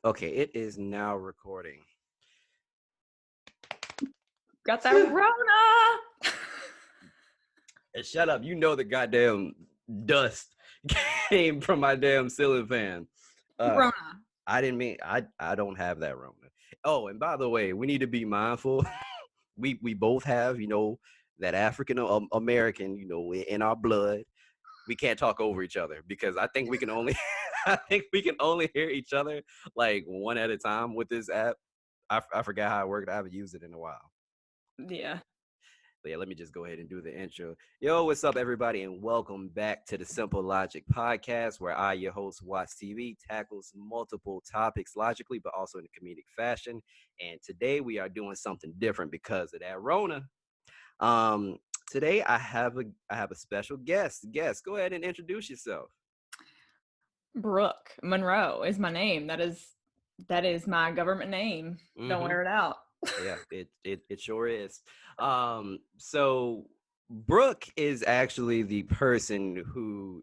Okay, it is now recording. Got that Rona. And shut up. You know the goddamn dust came from my damn ceiling fan. Rona. I didn't mean I don't have that Rona. Oh, and by the way, we need to be mindful. we both have, that African American, in our blood. We can't talk over each other because I think we can only I think we can only hear each other like one at a time with this app. I forgot how it worked. I haven't used it in a while. Yeah. But yeah, let me just go ahead and do the intro. Yo, what's up, everybody, and welcome back to the Simple Logic Podcast, where I, your host, Watch TV, tackles multiple topics logically, but also in a comedic fashion. And today we are doing something different because of that Rona. Um, Today I have a special guest. Guest, go ahead and introduce yourself. Brook Monroe is my name. That is my government name. Don't Mm-hmm. wear it out. Yeah, it sure is. So Brooke is actually the person who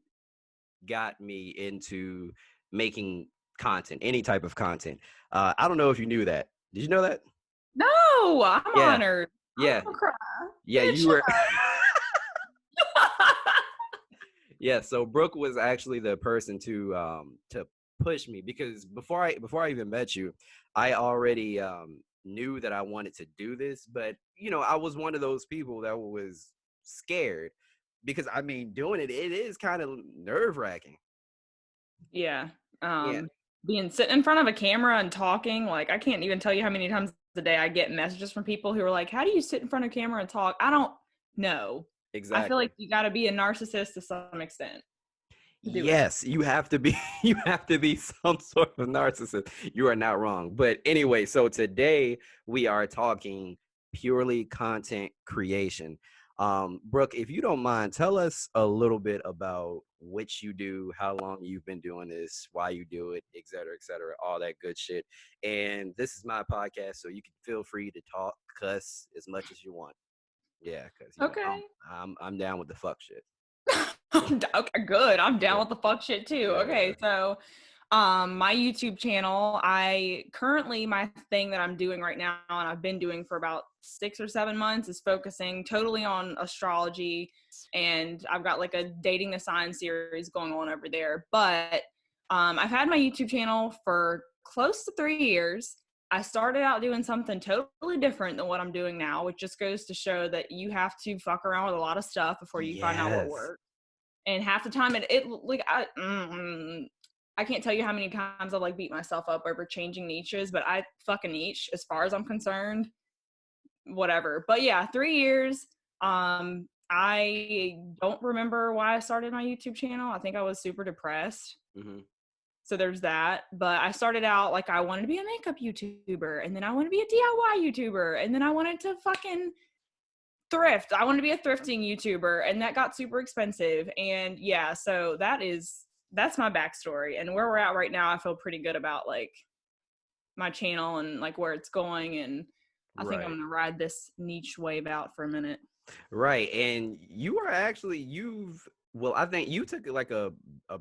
got me into making content, any type of content. I don't know if you knew that. Did you know that? No, I'm Yeah, honored. I'm yeah, gonna cry. yeah. Bitch, You shut were. up. Yeah. So Brooke was actually the person to push me because before I even met you, I already knew that I wanted to do this, but I was one of those people that was scared because I mean doing it is kind of nerve wracking. Yeah. Yeah. Being sitting in front of a camera and talking, like I can't even tell you how many times a day I get messages from people who are like, "How do you sit in front of a camera and talk?" I don't know. I feel Exactly. like you got to be a narcissist to some extent to do it. Yes, you have to be you have to be some sort of narcissist. You are not wrong. But anyway, so today we are talking purely content creation. Brooke, if you don't mind, tell us a little bit about what you do, how long you've been doing this, why you do it, et cetera, all that good shit. And this is my podcast, so you can feel free to talk, cuss as much as you want. Yeah, because Okay. I'm down with the fuck shit. Okay, good. I'm down Yeah, with the fuck shit too. yeah, yeah. Okay, so my YouTube channel, I currently my thing that I'm doing right now and I've been doing for about 6 or 7 months is focusing totally on astrology, and I've got like a dating the sign series going on over there. But I've had my YouTube channel for close to 3 years. I started out doing something totally different than what I'm doing now, which just goes to show that you have to fuck around with a lot of stuff before you find out what Yes. works. And half the time it like I can't tell you how many times I've like beat myself up over changing niches, but I fucking niche as far as I'm concerned, whatever. But yeah, 3 years. I don't remember why I started my YouTube channel. I think I was super depressed. Hmm. So there's that. But I started out like I wanted to be a makeup YouTuber, and then I wanted to be a DIY YouTuber, and then I wanted to fucking thrift. I want to be a thrifting YouTuber, and that got super expensive. And yeah, so that's my backstory. And where we're at right now, I feel pretty good about like my channel and like where it's going. And I think I'm Right. gonna ride this niche wave out for a minute. Right. And you are actually well, I think you took like a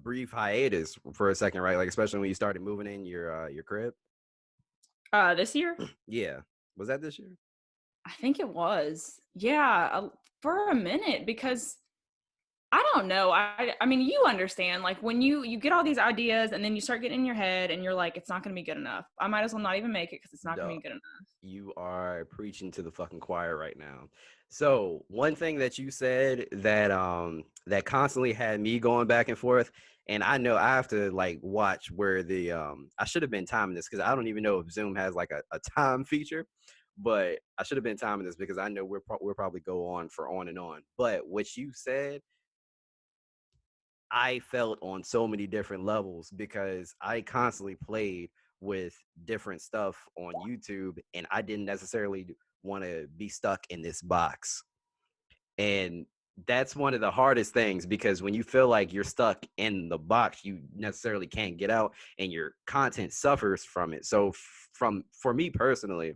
brief hiatus for a second, right? Like especially when you started moving in your crib. This year, Yeah. Was that this year? I think it was. Yeah, for a minute because I don't know. I mean, you understand like when you get all these ideas and then you start getting in your head and you're like it's not going to be good enough. I might as well not even make it cuz it's not going Duh. to be good enough. You are preaching to the fucking choir right now. So one thing that you said that constantly had me going back and forth, and I know I have to like watch where the I should have been timing this because I don't even know if Zoom has like a time feature, but I should have been timing this because I know we'll probably go on for on and on. But what you said, I felt on so many different levels because I constantly played with different stuff on YouTube and I didn't necessarily want to be stuck in this box. And that's one of the hardest things because when you feel like you're stuck in the box, you necessarily can't get out and your content suffers from it. So from for me personally,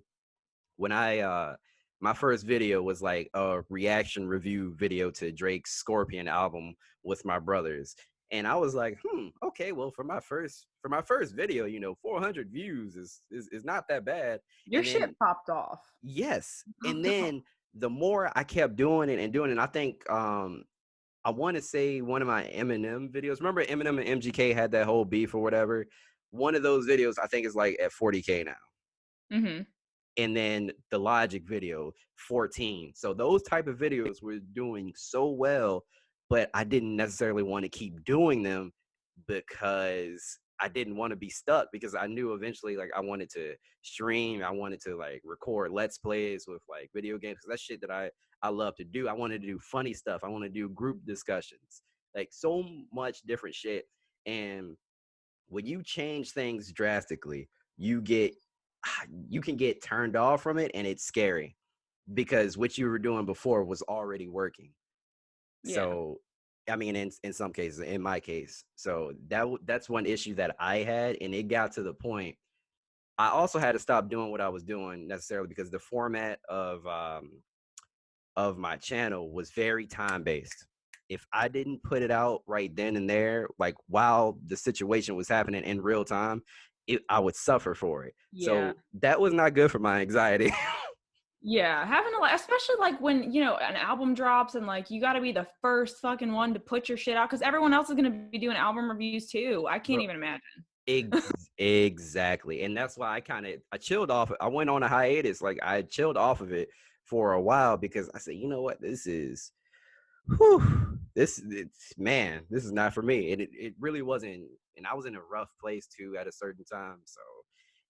when I my first video was like a reaction review video to Drake's Scorpion album with my brothers. And I was like, okay, well, for my first video, 400 views is not that bad. Your And shit then popped off. yes, and Popped off. then the more I kept doing it and doing it, I think I want to say one of my Eminem videos. Remember Eminem and MGK had that whole beef or whatever. One of those videos I think is like at 40K now, Mm-hmm. and then the Logic video 14. So those type of videos were doing so well, but I didn't necessarily want to keep doing them because I didn't want to be stuck, because I knew eventually like I wanted to stream, I wanted to like record let's plays with like video games, because that's shit that I love to do. I wanted to do funny stuff. I want to do group discussions, like so much different shit. And when you change things drastically, you get you can get turned off from it, and it's scary because what you were doing before was already working. Yeah. So I mean, in some cases, in my case, so that's one issue that I had, and it got to the point I also had to stop doing what I was doing necessarily, because the format of my channel was very time based. If I didn't put it out right then and there, like while the situation was happening in real time, I would suffer for it. Yeah. So that was not good for my anxiety. Yeah, having to like, especially like when an album drops and like you got to be the first fucking one to put your shit out because everyone else is gonna be doing album reviews too. I can't Bro, even imagine. exactly. And that's why I chilled off. I went on a hiatus. Like I chilled off of it for a while, because I said, you know what, this is man, this is not for me. And it really wasn't. And I was in a rough place too at a certain time. So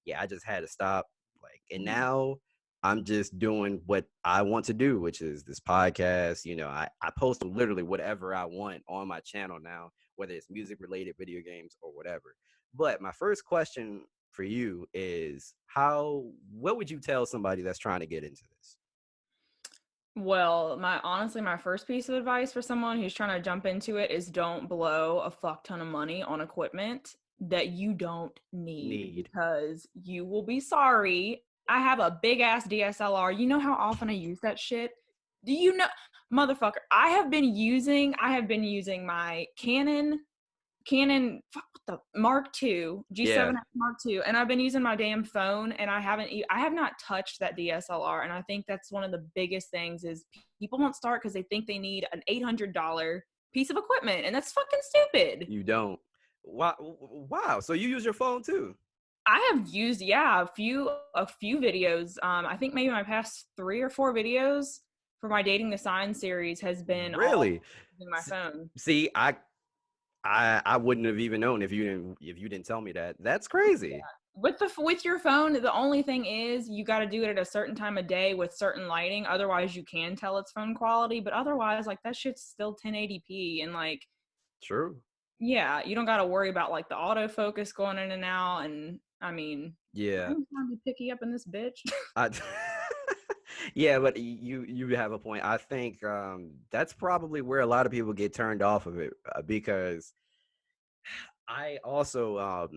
yeah, I just had to stop. Like, and Mhm. now I'm just doing what I want to do, which is this podcast. I post literally whatever I want on my channel now, whether it's music related, video games, or whatever. But my first question for you is what would you tell somebody that's trying to get into this? Well, my first piece of advice for someone who's trying to jump into it is don't blow a fuck ton of money on equipment that you don't need Need. because you will be sorry. I have a big ass DSLR. You know how often I use that shit? Do you know, motherfucker? I have been using my Canon what the Mark II, Yeah, G7X Mark II, and I've been using my damn phone, and I have not touched that DSLR, and I think that's one of the biggest things is people won't start because they think they need an $800 piece of equipment, and that's fucking stupid. you don't. Wow. So you use your phone too? I have used a few videos. I think maybe my past 3 or 4 videos for my Dating the Sign series has been all Really? using my phone. See, I wouldn't have even known if you didn't tell me that. That's crazy. With your phone, the only thing is you got to do it at a certain time of day with certain lighting. Otherwise, you can tell it's phone quality. But otherwise, like that shit's still 1080p, and like True. yeah, you don't got to worry about like the autofocus going in and out. And I mean, Yeah. I'm trying to be picky up in this bitch. I Yeah, but you have a point. I think that's probably where a lot of people get turned off of it, because I also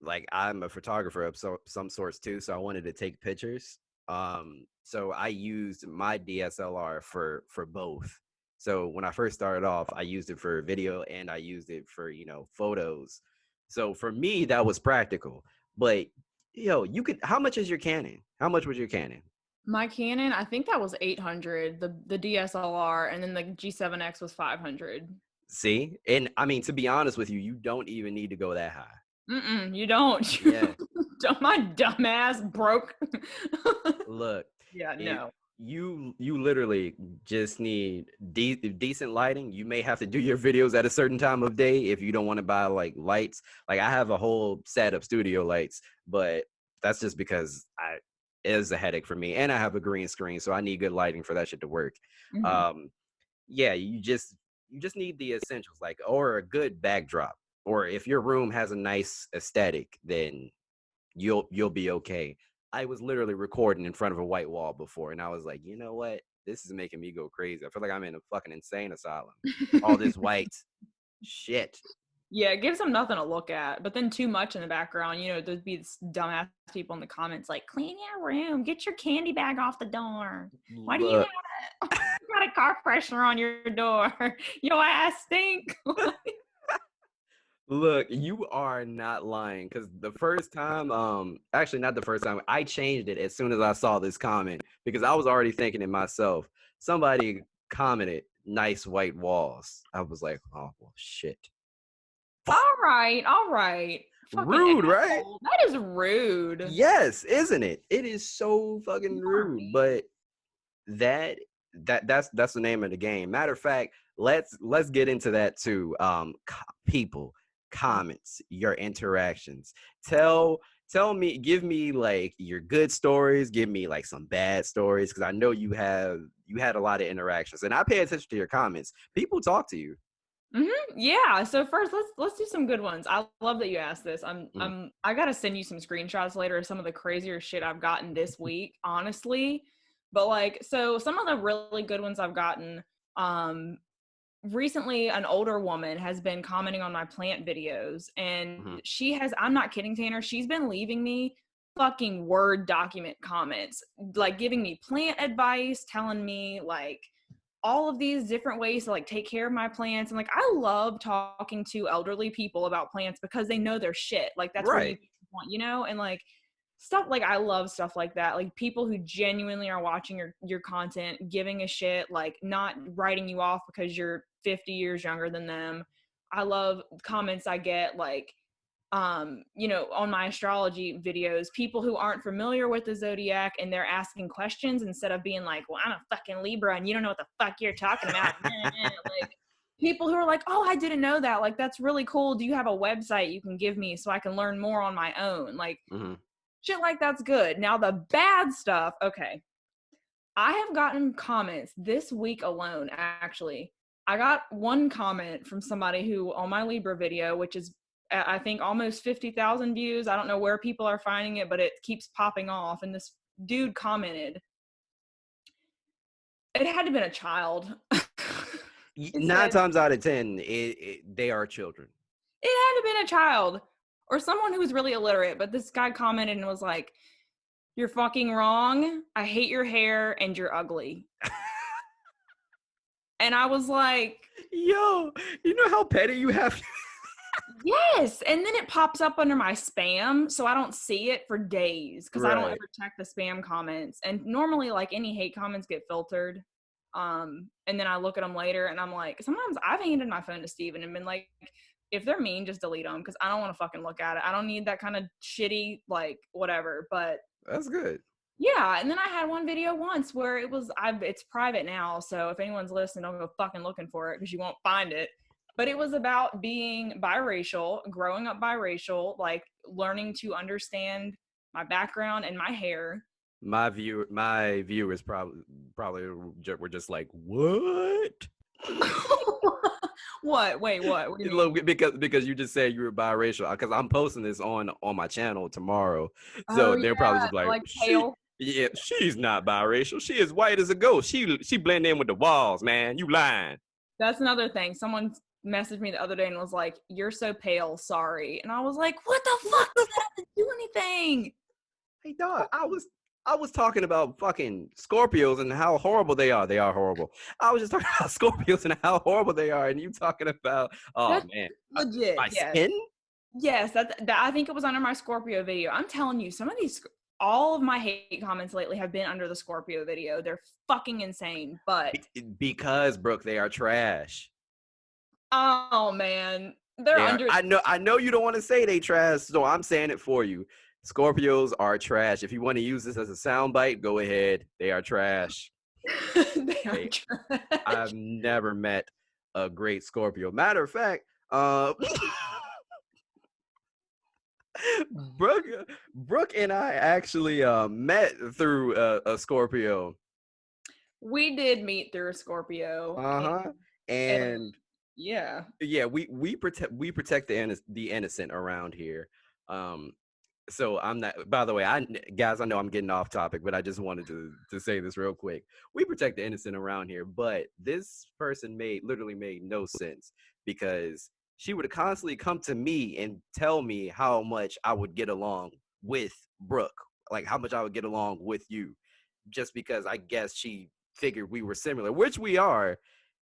like I'm a photographer of some sorts too, so I wanted to take pictures. So I used my DSLR for both. So when I first started off, I used it for video and I used it for, photos. So for me, that was practical. But you could, how much is your Canon? How much was your Canon? My Canon, I think that was 800, the DSLR, and then the G7X was 500. See? And I mean, to be honest with you, you don't even need to go that high. You don't. Yeah. My dumbass broke. Look, Yeah, it no. you literally just need decent lighting. You may have to do your videos at a certain time of day if you don't want to buy like lights. Like I have a whole set of studio lights, but that's just because it is a headache for me, and I have a green screen, so I need good lighting for that shit to work. Mhm. Um, yeah, you just need the essentials, like, or a good backdrop, or if your room has a nice aesthetic, then you'll be okay. I was literally recording in front of a white wall before, and I was like, you know what? This is making me go crazy. I feel like I'm in a fucking insane asylum. All this white shit. Yeah, it gives them nothing to look at. But then too much in the background, there'd be this dumbass people in the comments like, clean your room, get your candy bag off the door. Why do you Look, have you got a car freshener on your door? Your ass stink. Look, you are not lying because the first time, actually not the first time, I changed it as soon as I saw this comment because I was already thinking it myself. Somebody commented, "Nice white walls." I was like, "Oh well, shit." All right, all right. Fucking Rude, right? asshole. That is rude. Yes, isn't it? It is so fucking You are rude. mean. But that that's the name of the game. Matter of fact, let's get into that too. People, comments, your interactions. Tell tell me, give me like your good stories, give me like some bad stories because I know you had a lot of interactions, and I pay attention to your comments. People talk to you. Yeah. So first, let's do some good ones. I love that you asked this. Mm, I gotta send you some screenshots later of some of the crazier shit I've gotten this week, honestly. But like, so some of the really good ones I've gotten. Um, Recently, an older woman has been commenting on my plant videos, and mhm. she has. I'm not kidding, Tanner. She's been leaving me fucking Word document comments, like giving me plant advice, telling me like all of these different ways to like take care of my plants. And like I love talking to elderly people about plants because they know their shit. Like that's where you Right. want, and like stuff like I love stuff like that. Like people who genuinely are watching your content, giving a shit, like not writing you off because you're 50 years younger than them. I love comments I get like on my astrology videos, people who aren't familiar with the zodiac and they're asking questions instead of being like, well, I'm a fucking Libra and you don't know what the fuck you're talking about. Like people who are like, oh, I didn't know that. Like, that's really cool. Do you have a website you can give me so I can learn more on my own? Like, Mhm. shit like that's good. Now, the bad stuff, okay. I have gotten comments this week alone, actually. I got one comment from somebody who on my Libra video, which is I think almost 50,000 views. I don't know where people are finding it, but it keeps popping off. And this dude commented, it had to have been a child. It Nine said, times out of ten, they are children. it had to have been a child or someone who was really illiterate. But this guy commented and was like, you're fucking wrong. I hate your hair and you're ugly. And I was like, Yo, you know how petty you have to. yes. And then it pops up under my spam. So I don't see it for days because I don't Right. ever check the spam comments. And normally, like any hate comments get filtered. And then I look at them later and I'm like, sometimes I've handed my phone to Steven and been like, if they're mean, just delete them because I don't want to fucking look at it. I don't need that kind of shitty, like, whatever. But That's good. yeah, and then I had one video once where it's private now, so if anyone's listening, don't go fucking looking for it because you won't find it. But it was about being biracial, growing up biracial, like learning to understand my background and my hair. My viewers probably were just like, what? What? Wait, what? What do you mean? Look, because you just said you were biracial. Because I'm posting this on my channel tomorrow, Oh so they're probably yeah, just like, like pale. yeah, she's not biracial. She is white as a ghost. She blend in with the walls, man. You lying. That's another thing. Someone messaged me the other day and was like, "You're so pale, sorry." And I was like, "What the What fuck the does that have to do anything?" Hey dog, I was talking about fucking Scorpios and how horrible they are. They are horrible. I was just talking about Scorpios and how horrible they are, and you talking about, oh That's man, legit. my Yes. skin. Yes, that I think it was under my Scorpio video. I'm telling you, all of my hate comments lately have been under the Scorpio video. They're fucking insane. But Because Brooke, they are trash. oh man, they're They are. under. I know you don't want to say they trash, so I'm saying it for you. Scorpios are trash. If you want to use this as a soundbite, go ahead. They are trash. They are They. trash. I've never met a great Scorpio. Matter of fact, Brooke, Brooke and I actually met through a Scorpio. We did meet through a Scorpio, Uh huh. and And yeah. yeah, we protect the innocent around here. Um, so I'm not. By the way, guys, I know I'm getting off topic, but I just wanted to say this real quick. We protect the innocent around here, but this person literally made no sense because she would constantly come to me and tell me how much I would get along with Brooke, like how much I would get along with you, just because I guess she figured we were similar, which we are,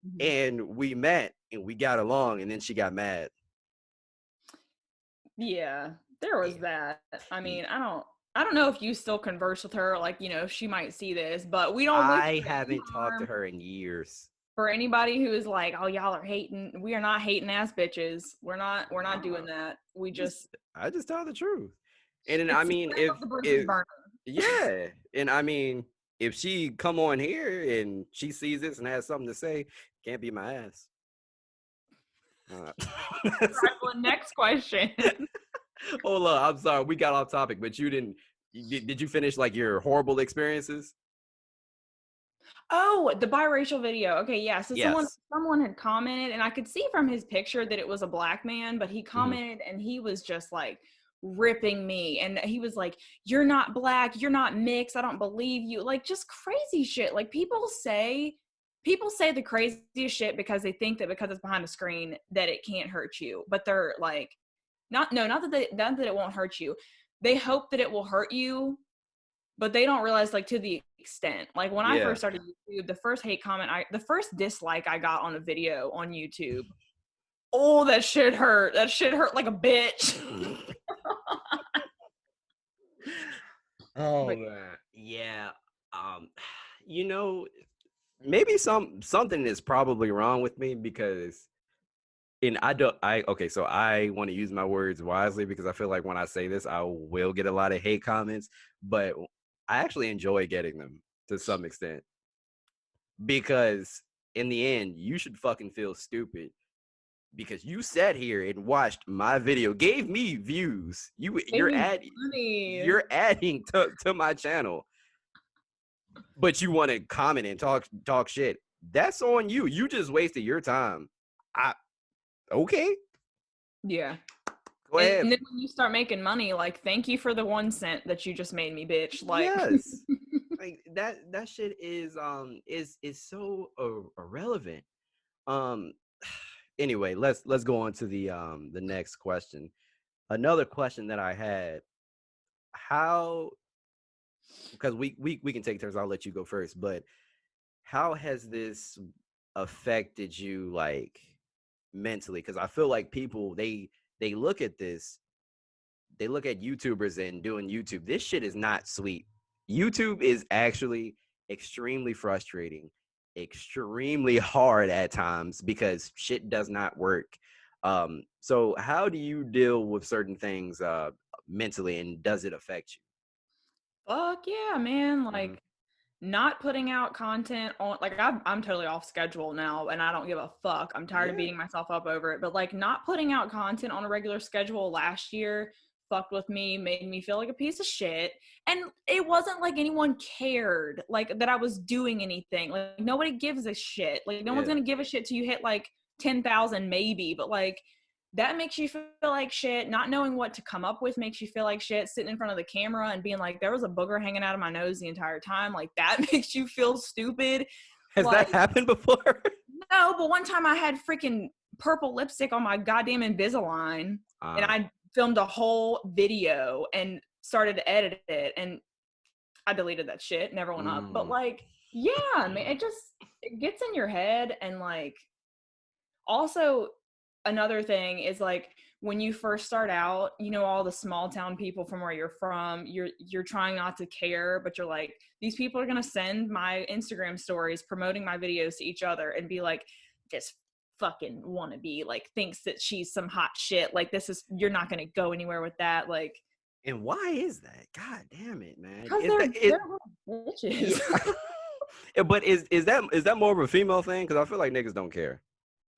Mhm. and we met and we got along, and then she got mad. Yeah, there was Yeah. that. I Ye- mean, I don't know if you still converse with her, like, if she might see this, but we don't wish I her any haven't talked to harm. her in years. For anybody who is like, "Oh, y'all are hating," we are not hating ass bitches. We're not doing Nah, that. We just just I just tell the truth. And then I it's the mean, flame of if the Bruce's if burner. yeah, and I mean, if she come on here and she sees this and has something to say, can't be my ass. Uh, Right, next question. Hold up, I'm sorry, we got off topic, but you didn't. Did you finish like your horrible experiences? Oh, the biracial video. Okay, yeah. So someone Yes. someone had commented, and I could see from his picture that it was a black man, but he Hmm. commented and he was just like ripping me. And he was like, "You're not black, you're not mixed, I don't believe you." Like just crazy shit. Like people say the craziest shit because they think that because it's behind a screen that it can't hurt you. But they're like, not that it won't hurt you. They hope that it will hurt you, but they don't realize like to the extent. Like when I Yeah. first started YouTube, the first dislike I got on a video on YouTube, oh, that shit hurt. That shit hurt like a bitch. Oh But man. Yeah. Um, you know, maybe something is probably wrong with me because and I don't I okay, so I want to use my words wisely because I feel like when I say this, I will get a lot of hate comments, but I actually enjoy getting them to some extent because in the end, you should fucking feel stupid because you sat here and watched my video, gave me views. gave me money. You're adding to my channel, but you want to comment and talk shit. That's on you. You just wasted your time. I okay. Yeah. Go And ahead. then when you start making money, like, thank you for the 1 cent that you just made me, bitch. Like, Yes. Like that shit is so irrelevant. Um anyway, let's go on to the next question. Another question that I had, how because we can take turns, I'll let you go first, but how has this affected you like mentally? Because I feel like people they look at this, they look at YouTubers and doing YouTube. This shit is not sweet. YouTube is actually extremely frustrating, extremely hard at times because shit does not work. So how do you deal with certain things mentally, and does it affect fuck yeah, man. you? Hmm. Like, not putting out content on, like, I'm totally off schedule now and I don't give a fuck. I'm tired of Yeah. beating myself up over it, but like not putting out content on a regular schedule last year fucked with me, made me feel like a piece of shit. And it wasn't like anyone cared like that I was doing anything. Like nobody gives a shit. Like no one's Yeah. going to give a shit till you hit like 10,000 maybe, but like that makes you feel like shit. Not knowing what to come up with makes you feel like shit. Sitting in front of the camera and being like, there was a booger hanging out of my nose the entire time. Like, that makes you feel stupid. Has that Like, happened before? no, but one time I had freaking purple lipstick on my goddamn Invisalign and uh, I filmed a whole video and started to edit it and I deleted that shit, never went up. But mm, like, yeah, man, it gets in your head. And like, also another thing is like when you first start out, all the small town people from where you're from, you're trying not to care, but you're like, these people are going to send my Instagram stories promoting my videos to each other and be like, this fucking wannabe like thinks that she's some hot shit, like this is, you're not going to go anywhere with that, like, and why is that? God damn it, man. because Is that it? they're bitches. Yeah. But is that more of a female thing? Because I feel like niggas don't care.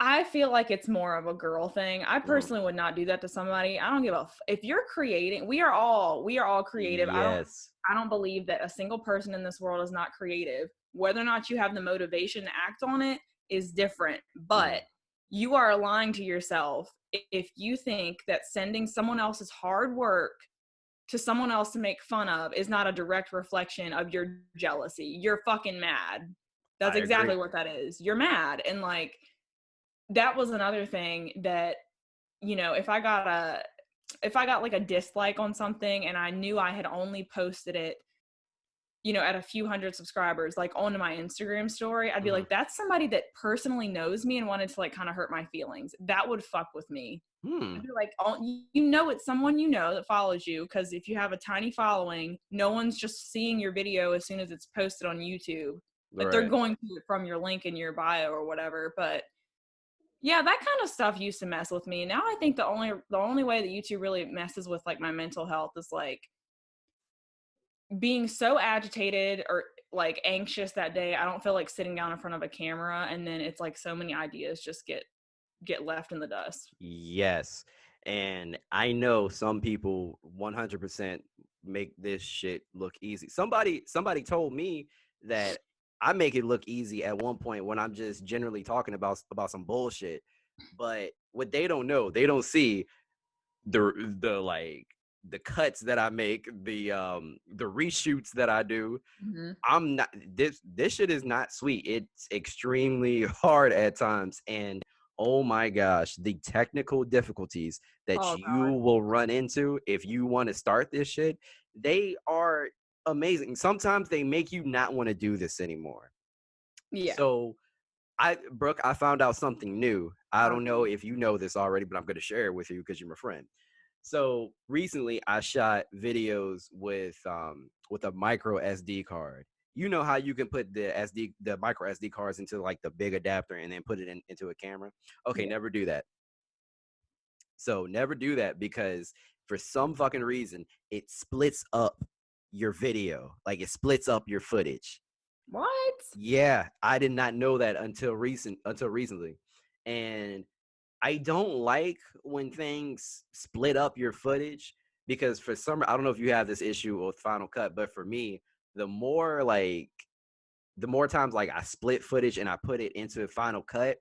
I feel like it's more of a girl thing. I Mhm. personally would not do that to somebody. I don't give if you're creating, we are all creative. Yes. I don't believe that a single person in this world is not creative. Whether or not you have the motivation to act on it is different, Mhm. but you are lying to yourself if you think that sending someone else's hard work to someone else to make fun of is not a direct reflection of your jealousy. You're fucking mad. That's I agree. exactly what that is. You're mad. And like, that was another thing that, if I got like a dislike on something and I knew I had only posted it at a few hundred subscribers, like onto my Instagram story, I'd be Mhm. like, that's somebody that personally knows me and wanted to like kind of hurt my feelings. That would fuck with me. Hmm. I'd be like, oh, it's someone that follows you. Because if you have a tiny following, no one's just seeing your video as soon as it's posted on YouTube. Like they're Right. going to it from your link in your bio or whatever. But yeah, that kind of stuff used to mess with me. Now I think the only way that YouTube really messes with like my mental health is like being so agitated or like anxious that day. I don't feel like sitting down in front of a camera, and then it's like so many ideas just get left in the dust. Yes. And I know some people 100% make this shit look easy. Somebody told me that I make it look easy at one point when I'm just generally talking about some bullshit. But what they don't know, they don't see the like the cuts that I make, the reshoots that I do. Hmm. I'm not this shit is not sweet. It's extremely hard at times. And oh my gosh, the technical difficulties that Oh you God. will run into if you want to start this shit, they are amazing. Sometimes they make you not want to do this anymore. Yeah. So Brooke, I found out something new. I Oh, don't know if you know this already, but I'm going to share it with you because you're my friend. So recently, I shot videos with a micro SD card. You know how you can put the micro SD cards into like the big adapter and then put it into a camera. Okay, yeah. never do that. So never do that because for some fucking reason it splits up your video, like it splits up your footage. What? Yeah, I did not know that until recently. And I don't like when things split up your footage because for some I don't know if you have this issue with Final Cut, but for me, the more like the more times like I split footage and I put it into Final Cut,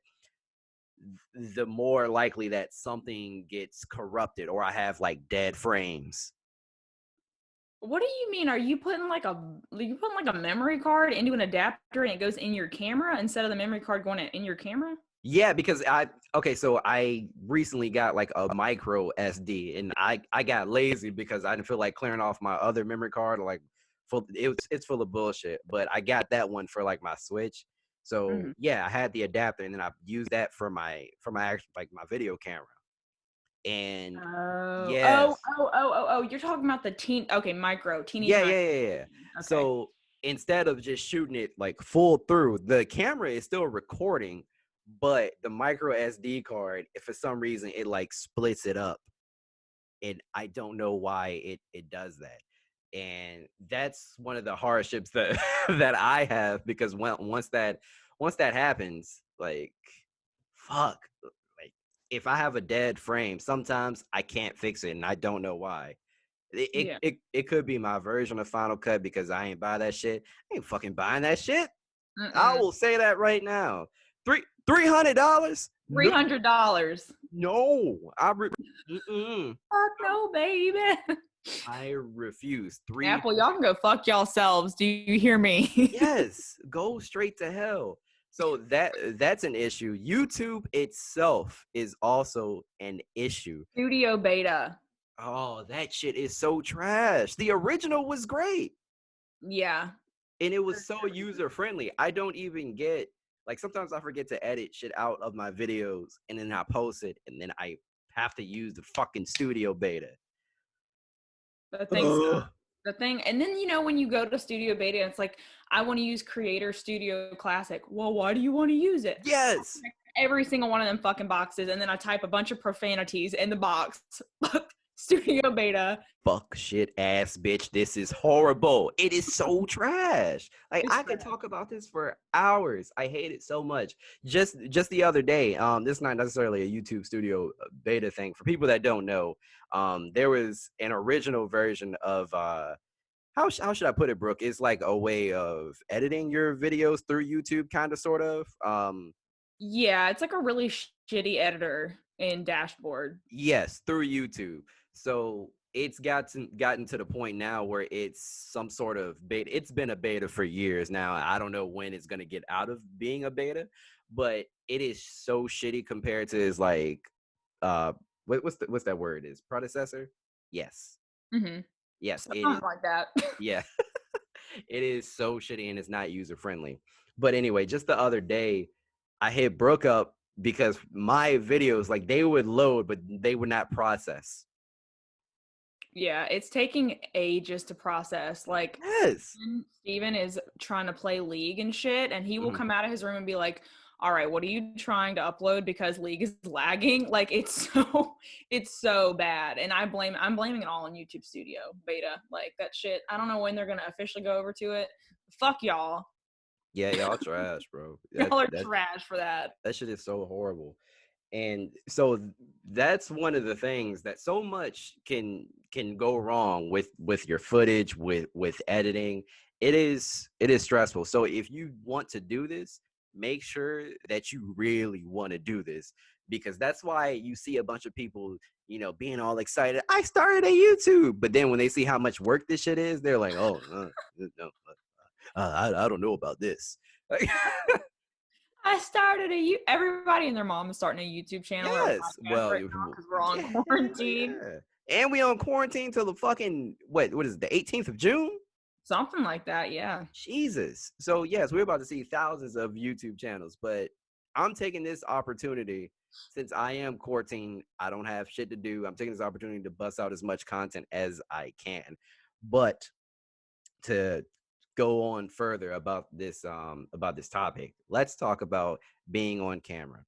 the more likely that something gets corrupted or I have like dead frames. What do you mean? Are you putting like a memory card into an adapter and it goes in your camera instead of the memory card going in your camera? Yeah, because so I recently got like a micro SD and I got lazy because I didn't feel like clearing off my other memory card or like it's full of bullshit, but I got that one for like my Switch. So Hmm. yeah, I had the adapter and then I used that for my actual like my video camera. And Oh, oh, yes, oh, oh, oh, oh. You're talking about the okay, teeny yeah, tiny. yeah, yeah, yeah. Okay. So instead of just shooting it like full through, the camera is still recording, but the micro SD card, if for some reason it like splits it up, and I don't know why it does that. And that's one of the hardships that that I have because once that happens, like fuck, like if I have a dead frame, sometimes I can't fix it, and I don't know why. Yeah. It could be my version of Final Cut because I ain't buy that shit. I ain't fucking buying that shit. I Mm-mm. will say that right now. $300? No, $300. no. Mm-mm. Fuck no, baby. I refuse. Apple, y'all can go fuck yourselves. Do you hear me? Yes, go straight to hell. So that's an issue. YouTube itself is also an issue. Studio beta. Oh, that shit is so trash. The original was great. Yeah. And it was so user friendly. I don't even get like sometimes I forget to edit shit out of my videos and then I post it and then I have to use the fucking studio beta. The thing sucks. Ugh. The thing, and then when you go to Studio Beta, it's like, I want to use Creator Studio Classic. Well, why do you want to use it? Yes. Every single one of them fucking boxes, and then I type a bunch of profanities in the box. Studio Beta. Fuck shit ass bitch. This is horrible. It is so trash. Like It's I could trash. talk about this for hours. I hate it so much. Just the other day, this is not necessarily a YouTube studio beta thing. For people that don't know, there was an original version of how should I put it, Brooke? It's like a way of editing your videos through YouTube, kind of sort of. Yeah, it's like a really shitty editor in Dashboard. Yes, through YouTube. So it's gotten to the point now where it's some sort of beta. It's been a beta for years now. I don't know when it's gonna get out of being a beta, but it is so shitty compared to his like what's that word is predecessor? Yes. Mm-hmm. Yes, it Something is. like that. Yeah. It is so shitty and it's not user friendly. But anyway, just the other day, I hit Brooke up because my videos, like, they would load, but they would not process. Yeah, it's taking ages to process. Like, Yes. Steven is trying to play League and shit, and he will Mhm. come out of his room and be like, all right, what are you trying to upload because League is lagging? Like, it's so bad. And I'm blaming it all on YouTube Studio beta. Like, that shit, I don't know when they're gonna officially go over to it. Fuck y'all. Yeah, y'all trash, bro. That Y'all are that trash for that. that shit is so horrible. And so that's one of the things that so much can go wrong with your footage, with editing. It is stressful. So if you want to do this, make sure that you really want to do this, because that's why you see a bunch of people, being all excited, I started a YouTube, but then when they see how much work this shit is, they're like, oh, no, I don't know about this. I started everybody and their mom is starting a YouTube channel or a Yes. podcast Well, right now because we're on yeah, quarantine. yeah. And we on quarantine till the fucking what is it, the 18th of June? Something like that, yeah. Jesus. So yes, we're about to see thousands of YouTube channels, but I'm taking this opportunity, since I am quarantined, I don't have shit to do. I'm taking this opportunity to bust out as much content as I can. But to go on further about this topic, let's talk about being on camera.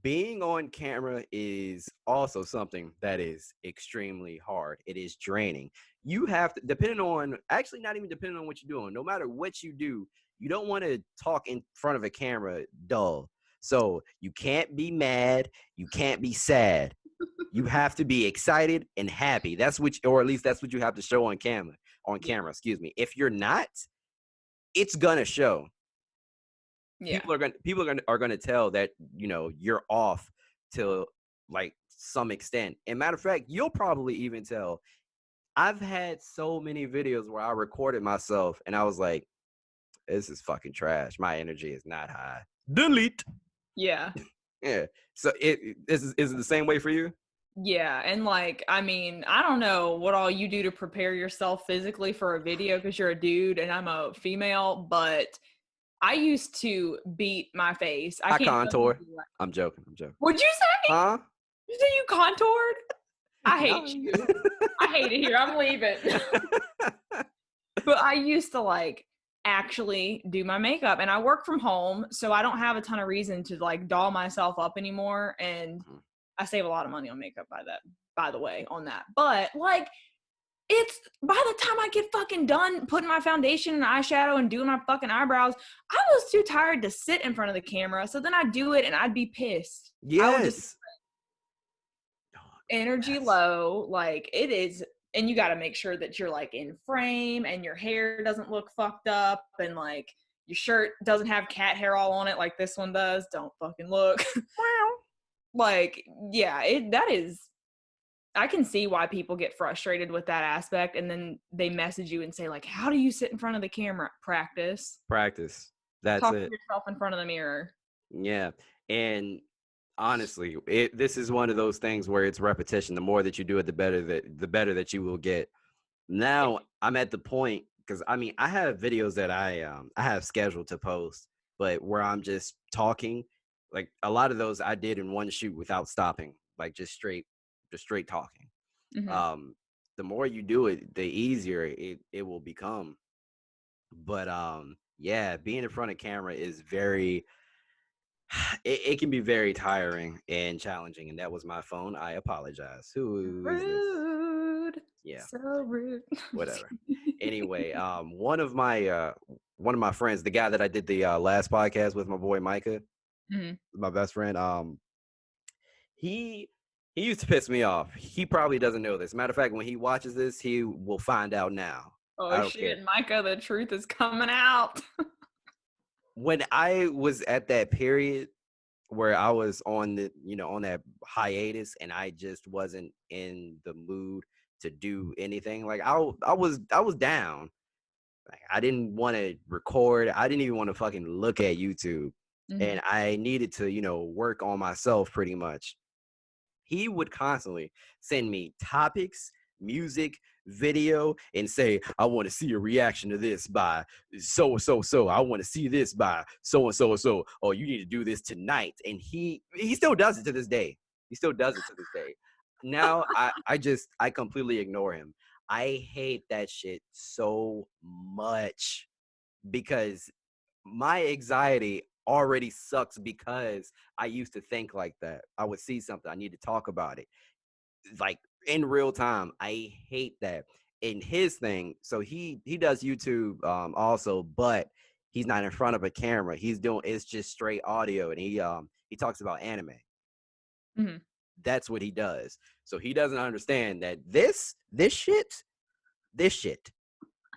Being on camera is also something that is extremely hard. It is draining. You have to, depending on, actually, not even depending on what you're doing, no matter what you do, you don't want to talk in front of a camera dull. So you can't be mad, you can't be sad. You have to be excited and happy. That's what, or at least that's what you have to show on camera. On Yeah. camera, excuse me. If you're not, it's gonna show. Yeah. People are gonna tell that you're off to, like, some extent. And matter of fact, you'll probably even tell. I've had so many videos where I recorded myself and I was like, this is fucking trash, my energy is not high, delete. Yeah. Yeah. So is it the same way for you? Yeah, and like, I mean, I don't know what all you do to prepare yourself physically for a video because you're a dude and I'm a female, but I used to beat my face. I I can't tell you. contour. I'm joking. What'd you say? Huh? You say you contoured? I hate No. you. I hate it here. I'm leaving. But I used to like actually do my makeup and I work from home, so I don't have a ton of reason to like doll myself up anymore. And I save a lot of money on makeup by the way, on that. But like, it's by the time I get fucking done putting my foundation and eyeshadow and doing my fucking eyebrows, I was too tired to sit in front of the camera. So then I'd do it and I'd be pissed. I would just Yes. energy Yes. low, like it is. And you got to make sure that you're like in frame and your hair doesn't look fucked up and like your shirt doesn't have cat hair all on it like this one does. Don't fucking look. Like, yeah, that is, I can see why people get frustrated with that aspect, and then they message you and say like, how do you sit in front of the camera? Practice. That's Talk to it. yourself in front of the mirror. Yeah. And honestly, this is one of those things where it's repetition. The more that you do it, the better that you will get. Now I'm at the point, because I mean, I have videos that I have scheduled to post, but where I'm just talking, like a lot of those I did in one shoot without stopping, like just straight talking. Mm-hmm. um the more you do it, the easier it will become. But yeah, being in front of camera is very it can be very tiring and challenging. And that was my phone, I apologize. Who is this? Rude. Yeah, So rude. whatever. Anyway, one of my friends, the guy that I did the last podcast with, my boy Micah, Mm-hmm. my best friend, he he used to piss me off. He probably doesn't know this. Matter of fact, when he watches this, he will find out now. I Oh don't care. shit, Micah, the truth is coming out. When I was at that period where I was on that hiatus, and I just wasn't in the mood to do anything. Like I was down. Like, I didn't want to record. I didn't even want to fucking look at YouTube. Mm-hmm. And I needed to, work on myself pretty much. He would constantly send me topics, music, video and say, I want to see a reaction to this by so and so. I want to see this by so and so. Oh, you need to do this tonight. And he still does it to this day. He still does it to this day. Now I completely ignore him. I hate that shit so much because my anxiety already sucks because I used to think like that. I would see something, I need to talk about it like in real time. I hate that. And his thing, so he does YouTube also, but he's not in front of a camera. He's doing it's just straight audio, and he talks about anime. Mm-hmm. That's what he does. So he doesn't understand that this shit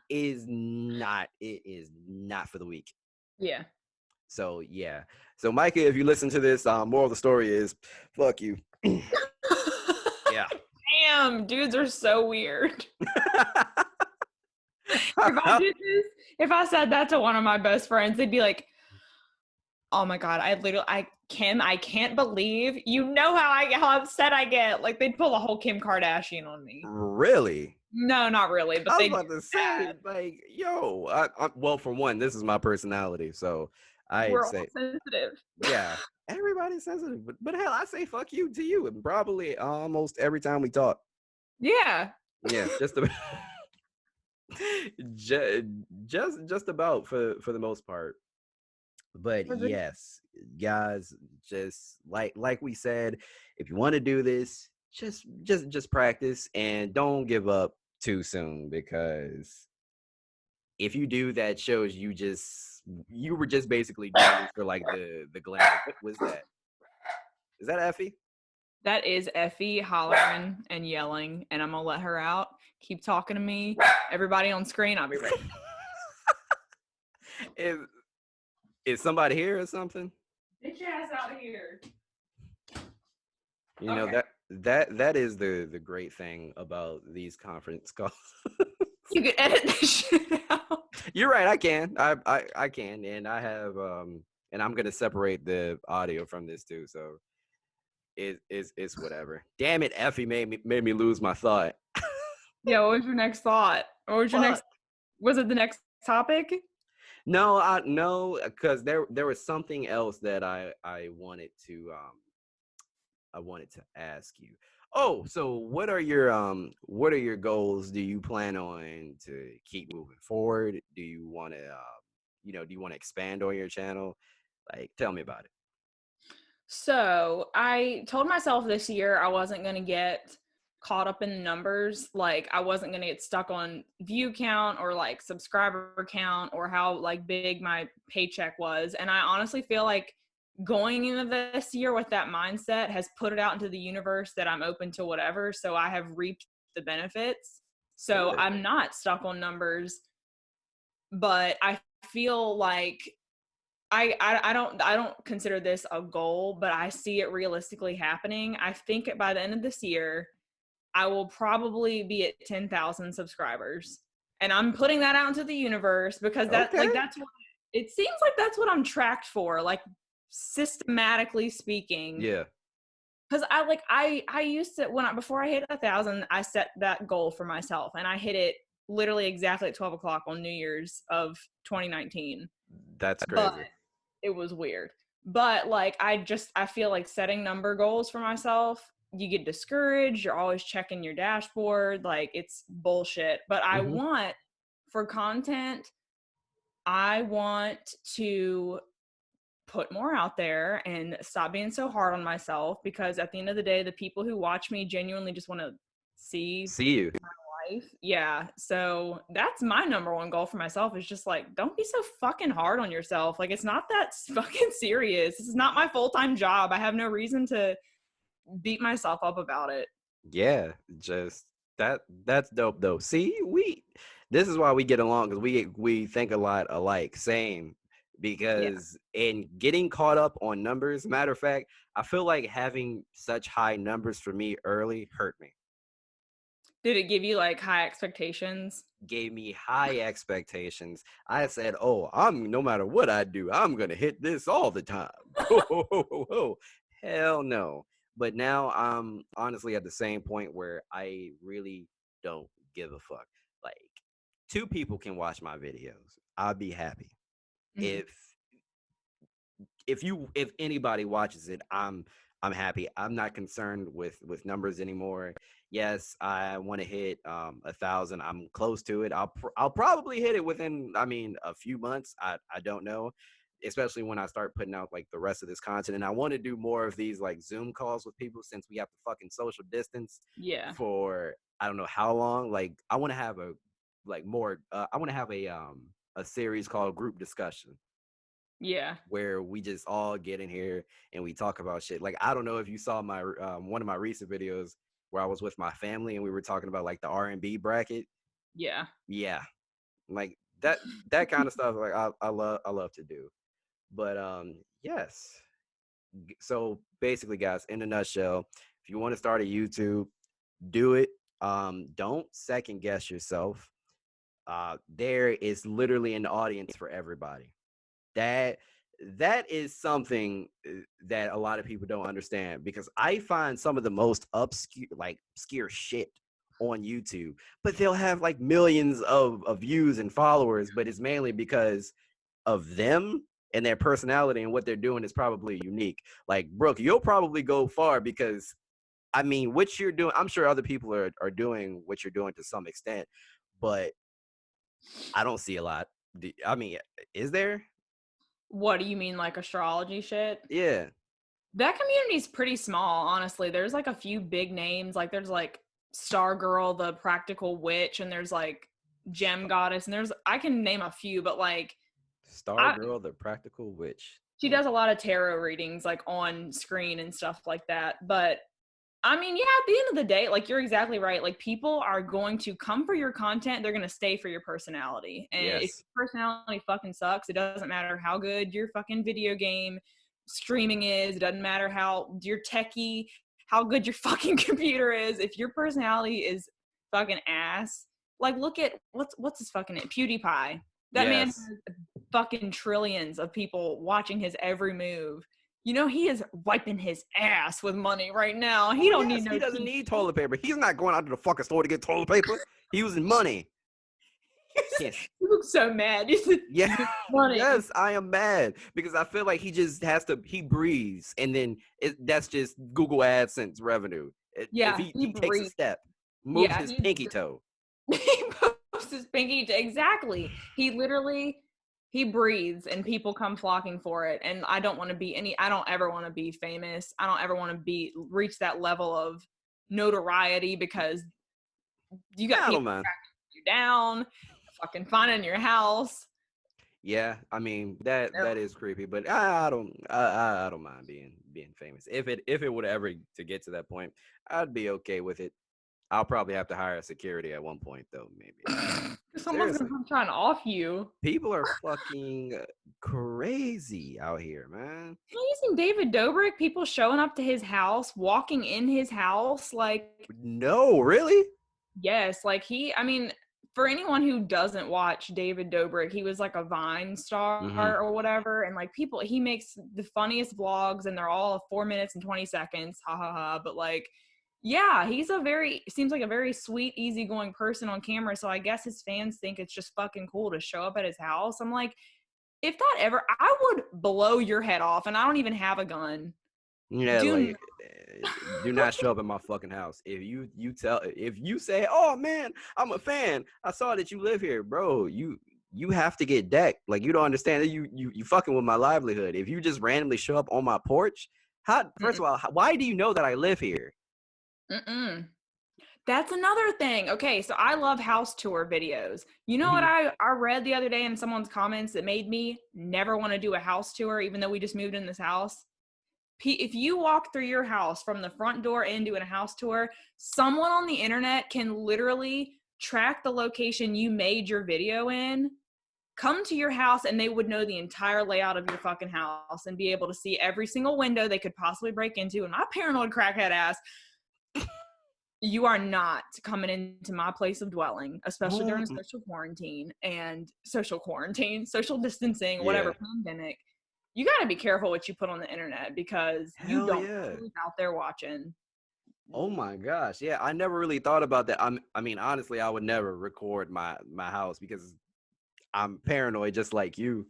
is not for the weak. Yeah. So yeah. So Micah, if you listen to this, moral of the story is fuck you. Yeah. Damn, dudes are so weird. If I said that to one of my best friends, they'd be like, "Oh my god, I can't believe you know how upset I get." Like they'd pull a whole Kim Kardashian on me. Really? No, not really, but I was they do about to say, that. like, yo, well, for one, this is my personality, so I'd We're all say, sensitive. yeah, everybody's sensitive, but hell, I say fuck you to you, and probably almost every time we talk. Yeah. Yeah, just about, just about for the most part. But For the yes, guys, just like we said, if you want to do this, just practice and don't give up too soon, because if you do, that shows you were just basically doing this for like the glamour. What was that? Is that Effie? That is Effie hollering and yelling, and I'm gonna let her out. Keep talking to me. Everybody on screen, I'll be right. is is somebody here or something? Bitch ass out here. You know Okay. that is the great thing about these conference calls. You could edit this shit out. You're right. I can. I can, and I have and I'm gonna separate the audio from this too. So it's whatever. Damn it, Effie made me lose my thought. Yeah, what was your next thought? What was your Fuck. next was it the next topic? No, no, because there was something else that I wanted to ask you. Oh, so what are your goals? Do you plan on to keep moving forward? Do you want to do you want to expand on your channel? Like, tell me about it. So I told myself this year I wasn't going to get caught up in the numbers. Like I wasn't going to get stuck on view count or like subscriber count or how like big my paycheck was. And I honestly feel like going into this year with that mindset has put it out into the universe that I'm open to whatever. So I have reaped the benefits. So Good. I'm not stuck on numbers, but I feel like I don't consider this a goal, but I see it realistically happening. I think by the end of this year, I will probably be at 10,000 subscribers. And I'm putting that out into the universe because Okay. that's what it seems like that's what I'm tracked for, like systematically speaking. Yeah. Cause I used to before I hit 1,000, I set that goal for myself and I hit it literally exactly at 12 o'clock on New Year's of 2019. That's But crazy. it was weird. But like I feel like setting number goals for myself, you get discouraged, you're always checking your dashboard, like it's bullshit. But I Hmm. want for content, I want to put more out there and stop being so hard on myself because at the end of the day, the people who watch me genuinely just want to see See you. life. Yeah. So that's my number one goal for myself is just like, don't be so fucking hard on yourself. Like, it's not that fucking serious. This is not my full time job. I have no reason to beat myself up about it. Yeah, just that's dope though. See, this is why we get along, because we think a lot alike. Same. Yeah. Because in getting caught up on numbers, matter of fact, I feel like having such high numbers for me early hurt me. Did it give you like high expectations? Gave me high expectations. I said, "Oh, I'm no matter what I do, I'm gonna hit this all the time." Hell no. But now I'm honestly at the same point where I really don't give a fuck. Like, 2 people can watch my videos. I'll be happy. Mhm. If if anybody watches it, I'm happy. I'm not concerned with numbers anymore. Yes, I want to hit 1,000. I'm close to it. I'll probably hit it within, I mean, a few months. I don't know, especially when I start putting out like the rest of this content. And I want to do more of these like Zoom calls with people, since we have to fucking social distance Yeah. for I don't know how long. Like, I want to have a like more. I want to have a series called Group Discussion, Yeah. where we just all get in here and we talk about shit. Like, I don't know if you saw my one of my recent videos where I was with my family and we were talking about like the R&B bracket. Yeah. Yeah, like that kind of stuff. Like, I love to do. But yes. So basically, guys, in a nutshell, if you want to start a YouTube, do it. Don't second guess yourself. There is literally an audience for everybody. that that is something that a lot of people don't understand, because I find some of the most obscure shit on YouTube, but they'll have like millions of views and followers, but it's mainly because of them and their personality, and what they're doing is probably unique. Like, Brooke, you'll probably go far because, I mean, what you're doing, I'm sure other people are doing what you're doing to some extent, but I don't see a lot. I mean, is there? What do you mean, like astrology shit? Yeah. That community's pretty small, honestly. There's like a few big names. Like there's like Stargirl, the practical witch, and there's like Gem Goddess, and there's I can name a few, but like Star I Girl, the Practical Witch. she does a lot of tarot readings like on screen and stuff like that. But I mean, yeah, at the end of the day, like you're exactly right. Like people are going to come for your content, they're going to stay for your personality. And if Yes. your personality fucking sucks, it doesn't matter how good your fucking video game streaming is, it doesn't matter how your techie, how good your fucking computer is. If your personality is fucking ass, like look at what's his fucking name? PewDiePie. That man Yes. has fucking trillions of people watching his every move. You know, he is wiping his ass with money right now. He Oh, don't need yes. no He doesn't TV. need toilet paper. He's not going out to the fucking store to get toilet paper. He using money. Yes. You look so mad. You said, Yeah. money. Yes, I am mad because I feel like he just has to, he breathes, and then that's just Google AdSense revenue. If Yeah, he he takes a breathes. step, moves Yeah, his pinky toe. he posts his pinky. Exactly. He literally he breathes, and people come flocking for it. And I don't want to be any. I don't ever want to be famous. I don't ever want to be reach that level of notoriety because you got I don't people mind. tracking you down, fucking finding your house. Yeah, I mean that is creepy, but I don't mind being famous. If it would ever to get to that point, I'd be okay with it. I'll probably have to hire security at one point, though. Maybe. Someone's gonna Seriously, come trying to off you. people are fucking crazy out here, man. Have you seen David Dobrik? People showing up to his house, walking in his house, like No, really? yes, like I mean, for anyone who doesn't watch David Dobrik, he was like a Vine Mm-hmm. star or whatever, and like people, he makes the funniest vlogs, and they're all 4 minutes and 20 seconds, ha ha ha. But like, yeah, he's seems like a very sweet, easygoing person on camera. So I guess his fans think it's just fucking cool to show up at his house. I'm like, if that ever, I would blow your head off, and I don't even have a gun. Yeah, Do like, do not show up at my fucking house. If you say, "Oh man, I'm a fan. I saw that you live here, bro." You have to get decked. Like, you don't understand that you fucking with my livelihood. If you just randomly show up on my porch, how? First of all, why do you know that I live here? Mm-mm. That's another thing. Okay, so I love house tour videos. You know what Mhm. I read the other day in someone's comments that made me never want to do a house tour, even though we just moved in this house? If you walk through your house from the front door into a house tour, someone on the internet can literally track the location you made your video in, come to your house, and they would know the entire layout of your fucking house and be able to see every single window they could possibly break into. And my paranoid crackhead ass, you are not coming into my place of dwelling, especially during a Oh, social quarantine, social distancing, whatever yeah. pandemic. You got to be careful what you put on the internet because you Hell don't know yeah. who's out there watching. Oh my gosh. Yeah, I never really thought about that. I mean, honestly, I would never record my house because I'm paranoid just like you.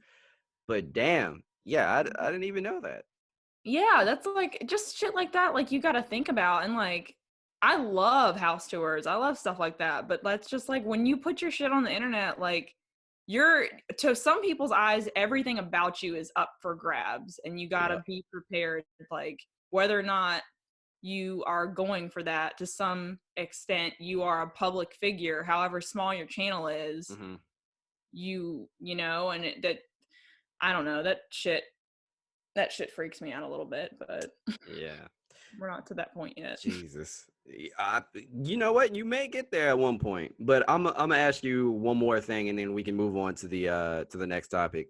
But damn, yeah, I didn't even know that. Yeah, that's like just shit like that. Like you got to think about and like I love house tours. I love stuff like that. But that's just like when you put your shit on the internet, like you're to some people's eyes, everything about you is up for grabs, and you got Yeah. to be prepared. Like whether or not you are going for that to some extent, you are a public figure, however small your channel is. Hmm. You know, and that I don't know that shit freaks me out a little bit, but Yeah. we're not to that point yet. Jesus. You know what? You may get there at one point, but I'm gonna ask you one more thing, and then we can move on to the next topic.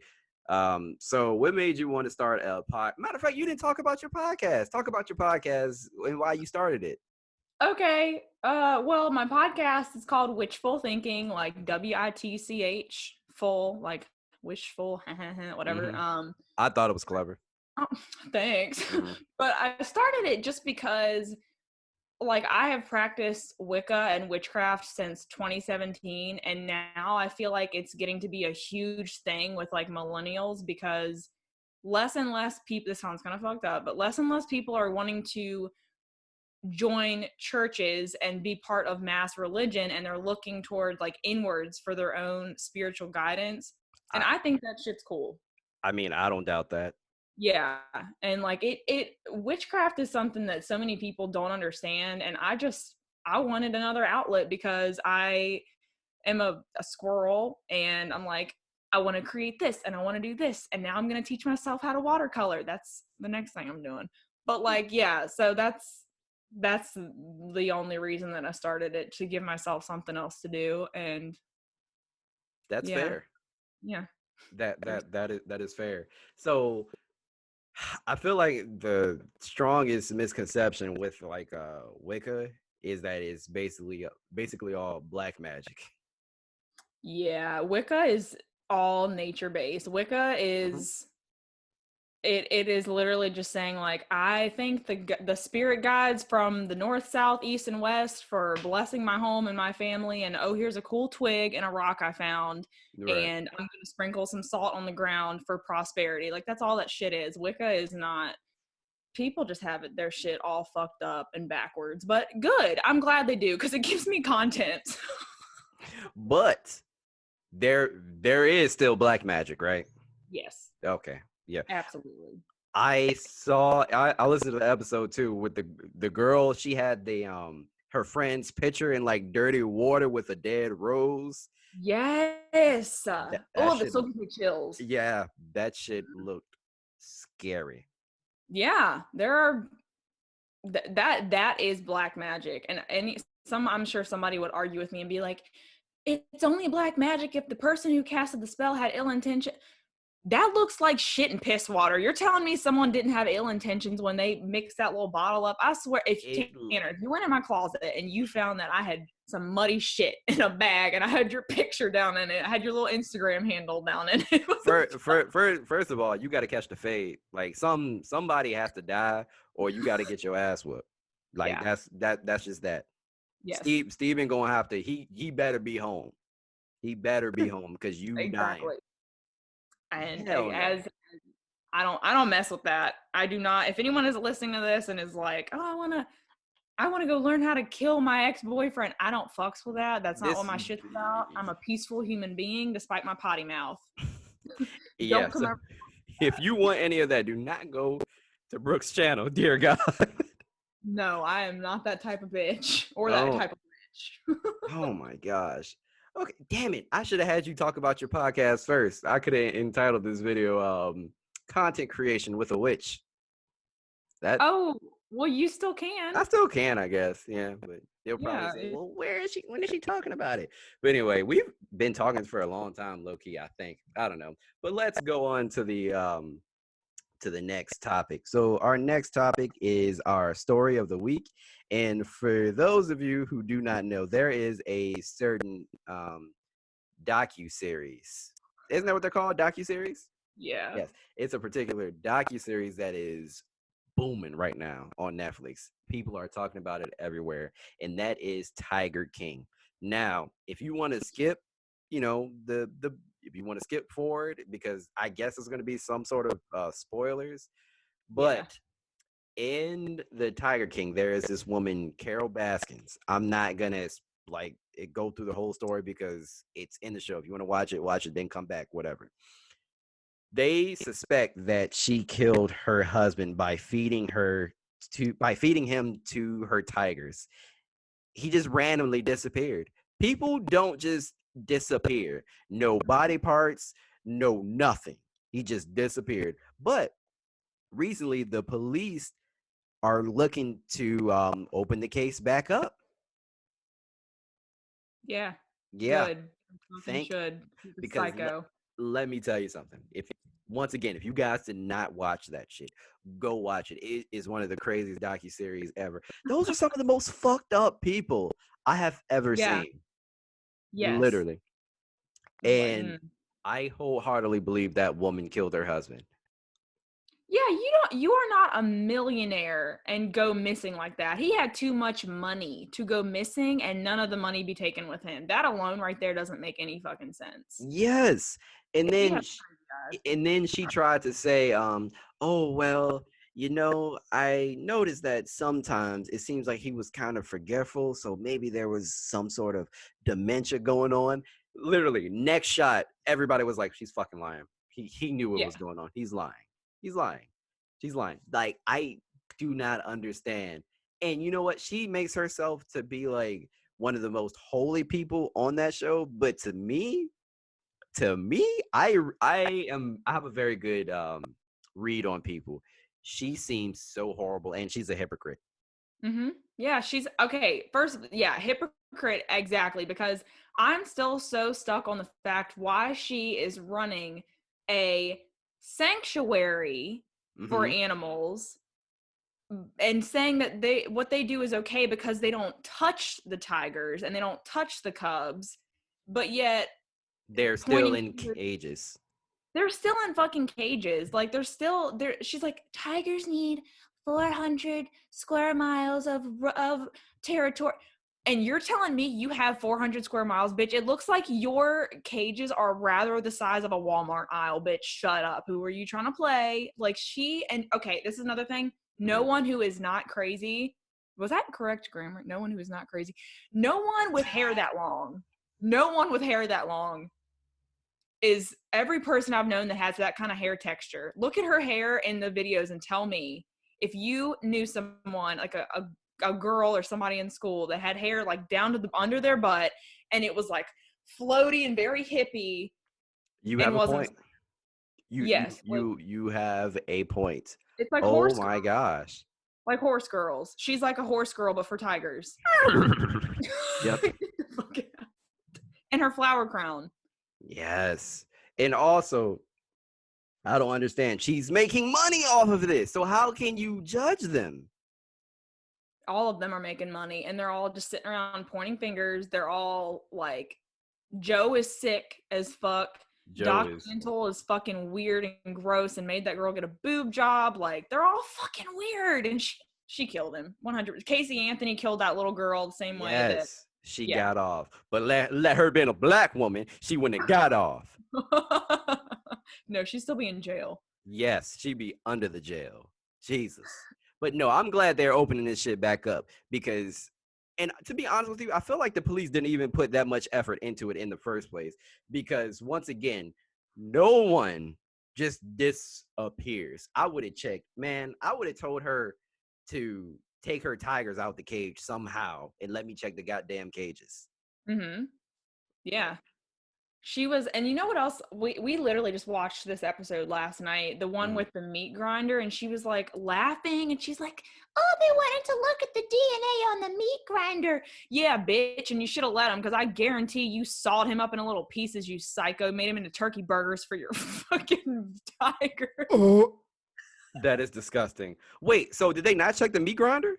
So what made you want to start a pod? Matter of fact, you didn't talk about your podcast. Talk about your podcast and why you started it. Okay. Well, my podcast is called Witchful Thinking, like WITCH, full, like wishful, whatever. Hmm. I thought it was clever. Oh, thanks. Hmm. But I started it just because like I have practiced Wicca and witchcraft since 2017, and now I feel like it's getting to be a huge thing with like millennials because less and less people, this sounds kind of fucked up, but less and less people are wanting to join churches and be part of mass religion, and they're looking toward like inwards for their own spiritual guidance. And I I think that shit's cool. I mean, I don't doubt that. Yeah. And like it witchcraft is something that so many people don't understand. And I wanted another outlet because I am a squirrel and I'm like, I want to create this and I want to do this. And now I'm going to teach myself how to watercolor. That's the next thing I'm doing. But like, yeah, so that's the only reason that I started it, to give myself something else to do. And That's yeah, fair. yeah. That is fair. So I feel like the strongest misconception with like Wicca is that it's basically all black magic. Yeah, Wicca is all nature based. Wicca Hmm. is it is literally just saying like I thank the spirit guides from the north, south, east, and west for blessing my home and my family. And oh, here's a cool twig and a rock I found, Right. and I'm gonna sprinkle some salt on the ground for prosperity. Like that's all that shit is. Wicca is not. People just have it their shit all fucked up and backwards, but good. I'm glad they do because it gives me content. But there is still black magic, right? Yes, Okay. Yeah. absolutely. I listened to the episode too with the girl. She had the her friend's picture in like dirty water with a dead rose. Yes. That Oh, that shit. still gives me chills. Yeah, that shit looked scary. Yeah, there are that is black magic, and any some I'm sure somebody would argue with me and be like, it's only black magic if the person who casted the spell had ill intention. That looks like shit and piss water. You're telling me someone didn't have ill intentions when they mixed that little bottle up? I swear, if It Tanner, if you went in my closet and you found that I had some muddy shit in a bag and I had your picture down in it, I had your little Instagram handle down in it. first of all, you got to catch the fade. Like somebody has to die, or you got to get your ass whooped. Like Yeah. that's just that. Yes. Steven gonna have to. He better be home. He better be home because you dying. Exactly. And Hell no. as I don't mess with that. I do not. If anyone is listening to this and is like, "Oh, I want to go learn how to kill my ex-boyfriend," I don't fucks with that. That's not what This my shit's about. I'm a peaceful human being despite my potty mouth. yeah. Don't come So over. if you want any of that, do not go to Brooke's channel, dear God. No, I am not that type of bitch or that Oh, type of bitch. oh my gosh. Okay, damn it. I should have had you talk about your podcast first. I could have entitled this video content creation with a witch. That Oh, well, you still can. I still can, I guess. Yeah, but they'll probably Yeah. say, "Well, where is she? When is she talking about it?" But anyway, we've been talking for a long time, low key. I think I don't know, but let's go on to the next topic. So our next topic is our story of the week, and for those of you who do not know, there is a certain docu series. Isn't that what they're called? Docu series? Yeah. Yes, it's a particular docu series that is booming right now on Netflix. People are talking about it everywhere, and that is Tiger King. Now, if you want to skip, the if you want to skip forward, because I guess it's going to be some sort of spoilers, Yeah. but in the Tiger King, there is this woman, Carol Baskins. I'm not gonna go through the whole story because it's in the show. If you want to watch it, then come back, whatever. They suspect that she killed her husband by feeding him to her tigers. He just randomly disappeared. People don't just disappear. No body parts, no nothing. He just disappeared. But recently, the police are looking to open the case back up. Yeah. Yeah, Good. Fucking thank should. He's a because psycho. let me tell you something. If once again, if you guys did not watch that shit, go watch it. It is one of the craziest docuseries ever. Those are some of the most fucked up people I have ever Yeah. seen. Yes. Literally. Like, And I wholeheartedly believe that woman killed her husband. yeah, you are not a millionaire and go missing like that. He had too much money to go missing and none of the money be taken with him. That alone right there doesn't make any fucking sense. Yes. And He then has sh- guys. and then she tried to say, oh well, I noticed that sometimes it seems like he was kind of forgetful, so maybe there was some sort of dementia going on. Literally, next shot, everybody was like, she's fucking lying. He knew what Yeah. was going on. He's lying. He's lying. She's lying. Like, I do not understand. And you know what? She makes herself to be like one of the most holy people on that show, but to me, I have a very good read on people. She seems so horrible, and she's a hypocrite. Mm-hmm. Yeah, she's okay. First, yeah, hypocrite exactly because I'm still so stuck on the fact why she is running a sanctuary for Hmm. animals and saying that what they do is okay because they don't touch the tigers and they don't touch the cubs, but yet They're still pointing in fingers, cages. they're still in fucking cages. Like they're still there. She's like, tigers need 400 square miles of territory. And you're telling me you have 400 square miles, bitch. It looks like your cages are rather the size of a Walmart aisle, bitch. Shut up. Who are you trying to play? Like and okay, this is another thing. No Hmm. one who is not crazy. Was that correct grammar? No one who is not crazy. No one with hair that long. No one with hair that long is every person I've known that has that kind of hair texture. Look at her hair in the videos and tell me if you knew someone like a girl or somebody in school that had hair like down to the under their butt and it was like floaty and very hippie You and have a wasn't point. You you yes, like you you have a point. it's like Oh horse girl, my gosh. like horse girls. She's like a horse girl but for tigers. Yep. And her flower crown. Yes. And also, I don't understand. She's making money off of this. So how can you judge them? All of them are making money and they're all just sitting around pointing fingers. They're all like, Joe is sick as fuck. Joe Doc is. Mental is fucking weird and gross and made that girl get a boob job. Like they're all fucking weird. And she killed him. 100. Casey Anthony killed that little girl the same way that Yes, she yeah. got off. But let her been a black woman, she wouldn't have got off. No, she's still be in jail. Yes, she'd be under the jail. Jesus. But no, I'm glad they're opening this shit back up because, and to be honest with you, I feel like the police didn't even put that much effort into it in the first place because once again, no one just disappears. I would have checked, man. I would have told her to take her tigers out the cage somehow and let me check the goddamn cages. Mm-hmm. Yeah. She was, and you know what else? We literally just watched this episode last night, the one Mhm. with the meat grinder, and she was like laughing, and she's like, "Oh, they wanted to look at the DNA on the meat grinder." Yeah, bitch, and you should have let him, because I guarantee you sawed him up into little pieces. You psycho, made him into turkey burgers for your fucking tiger. Oh, that is disgusting. Wait, so did they not check the meat grinder?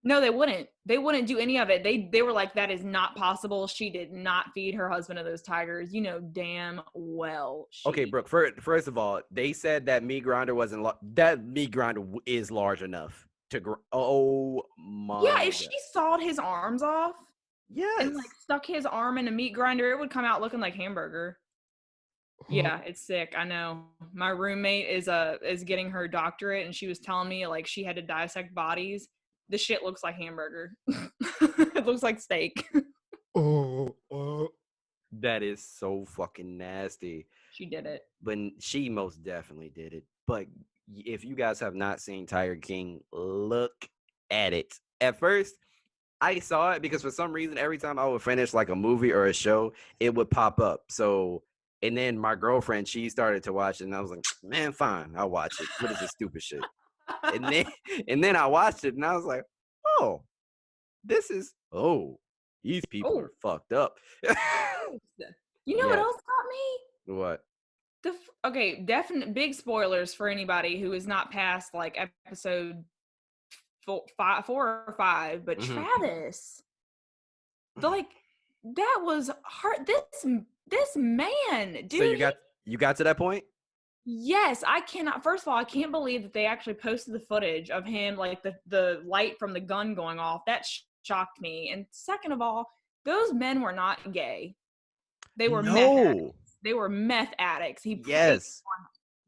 No, they wouldn't. They wouldn't do any of it. They were like, that is not possible. She did not feed her husband to those tigers. You know damn well Okay, she. Brooke. First of all, they said that meat grinder wasn't that meat grinder is large enough to. Oh Yeah, my if god! she sawed his arms off and like Yes. stuck his arm in a meat grinder, it would come out looking like hamburger. Yeah, it's sick. I know. My roommate is getting her doctorate, and she was telling me like she had to dissect bodies. The shit looks like hamburger. It looks like steak. Oh. That is so fucking nasty. She did it. But she most definitely did it. But if you guys have not seen Tiger King, look at it. At first, I saw it because for some reason, every time I would finish like a movie or a show, it would pop up. So, and then my girlfriend, she started to watch it, and I was like, man, fine, I'll watch it. What is this stupid shit? And then, and then I watched it, and I was like, oh, these people Oh, are fucked up. you know what Yes. else got me? What? Okay, definite big spoilers for anybody who is not past like episode four or five. But Mm-hmm. Travis, like that was hard. This man, So dude. you got to that point? Yes, I cannot. First of all, I can't believe that they actually posted the footage of him, like the light from the gun going off. That shocked me. And second of all, those men were not gay. They were meth addicts. No. They were meth addicts. He preyed Yes.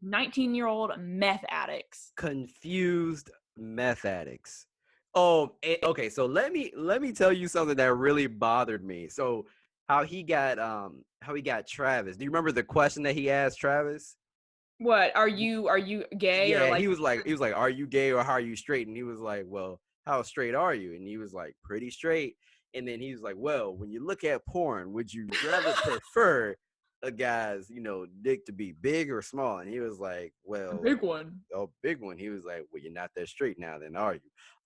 on 19-year-old meth addicts. Confused meth addicts. Oh, okay. So let me tell you something that really bothered me. So how he got Travis. Do you remember the question that he asked Travis? What are you gay or Yeah, like he was like, are you gay or how are you straight? And he was like, well, how straight are you? And he was like, pretty straight. And then he was like, well, when you look at porn, would you rather prefer a guy's, dick to be big or small? And he was like, a well, big one? a big one. He was like, well, you're not that straight now, then are you?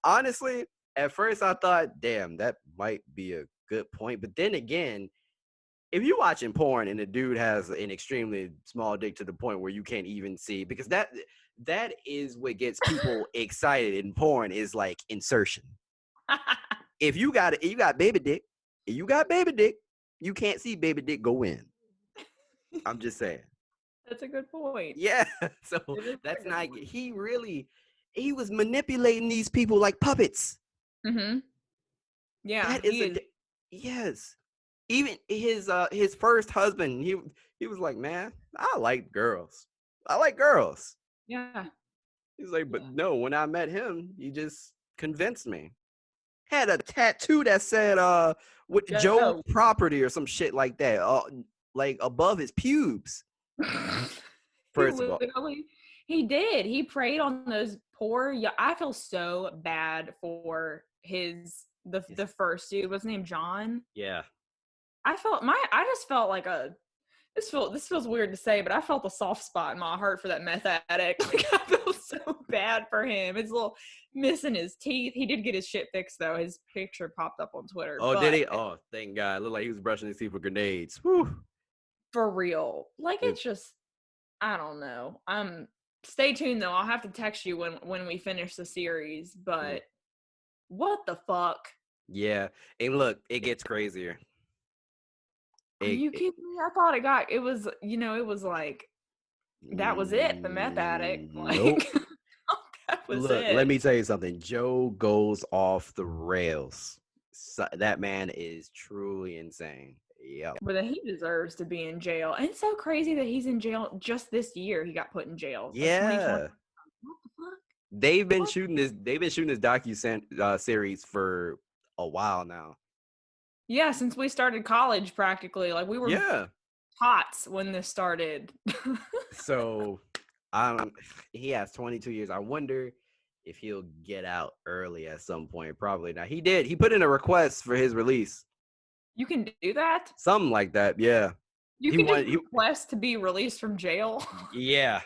Honestly, at first I thought, damn, that might be a good point. But then again, if you're watching porn and the dude has an extremely small dick to the point where you can't even see, because that is what gets people excited in porn is like insertion. If you got baby dick, you can't see baby dick go in. I'm just saying. That's a good point. Yeah. So It is a that's good not point. he was manipulating these people like puppets. Mm-hmm. Yeah, That is he is. yes. Even his first husband, he was like, man, I like girls. I like girls. Yeah. He's like, but Yeah. no, when I met him, he just convinced me. Had a tattoo that said with Joe's Joe. property or some shit like that. Like above his pubes. He First of all. literally he did. He preyed on those poor I feel so bad for the first dude. What's his name? John? Yeah. I just felt like this feels weird to say, but I felt a soft spot in my heart for that meth addict. Like I feel so bad for him. It's a little missing his teeth. He did get his shit fixed though. His picture popped up on Twitter. Oh, did But he? Oh, thank God. Looked like he was brushing his teeth with grenades. Whew. for real, like It- it's just I don't know. Stay tuned though. I'll have to text you when we finish the series. mm, But what the fuck? yeah. And look, it gets crazier. Are you It kidding me? I thought it was it was like that was it. The meth addict, nope. like that was Look, let it. me tell you something. Joe goes off the rails. That man is truly insane. Yep. But he deserves to be in jail. And it's so crazy that he's in jail just this year. He got put in jail, like 2020. Yeah. What the fuck? They've been What? shooting this. They've been shooting this series for a while now. Yeah, since we started college, practically, like we were Yeah. tots when this started. So, he has 22 years. I wonder if he'll get out early at some point. Probably not. He did. He put in a request for his release. You can do that. Something like that. Yeah. You He can just wanted. request to be released from jail. Yeah.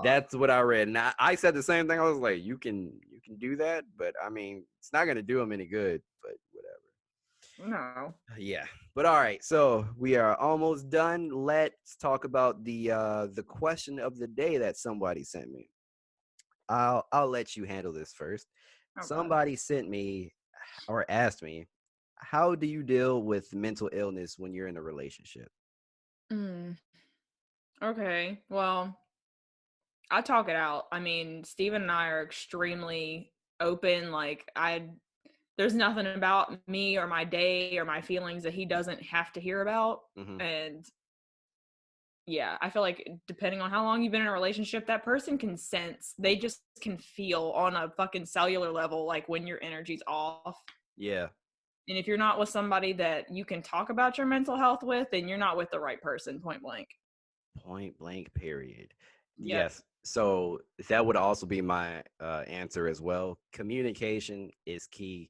That's what I read. And I said the same thing. I was like, you can do that, but I mean, it's not gonna do him any good, but whatever. No. Yeah. But all right, so we are almost done. Let's talk about the question of the day that somebody sent me. I'll let you handle this first. Oh God. Somebody sent me or asked me, how do you deal with mental illness when you're in a relationship? Mm. Okay. Well, I talk it out. I mean, Steven and I are extremely open. Like, there's nothing about me or my day or my feelings that he doesn't have to hear about. Hmm. And yeah, I feel like depending on how long you've been in a relationship, that person can sense, they just can feel on a fucking cellular level, like when your energy's off. Yeah. And if you're not with somebody that you can talk about your mental health with, then you're not with the right person, point blank. Point blank, period. Yep. Yes. So that would also be my answer as well. Communication is key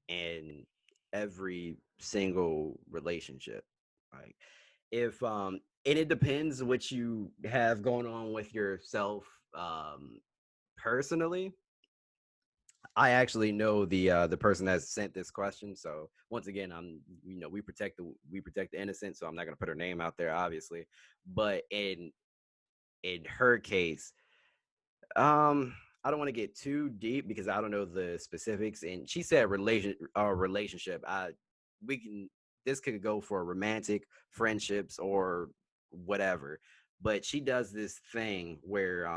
in every single relationship. Like if and it depends what you have going on with yourself personally. I actually know the person that sent this question. So once again, we protect the innocent. So I'm not gonna put her name out there, obviously. But in her case, I don't want to get too deep because I don't know the specifics. And she said relationship. We can this could go for romantic friendships or whatever. But she does this thing where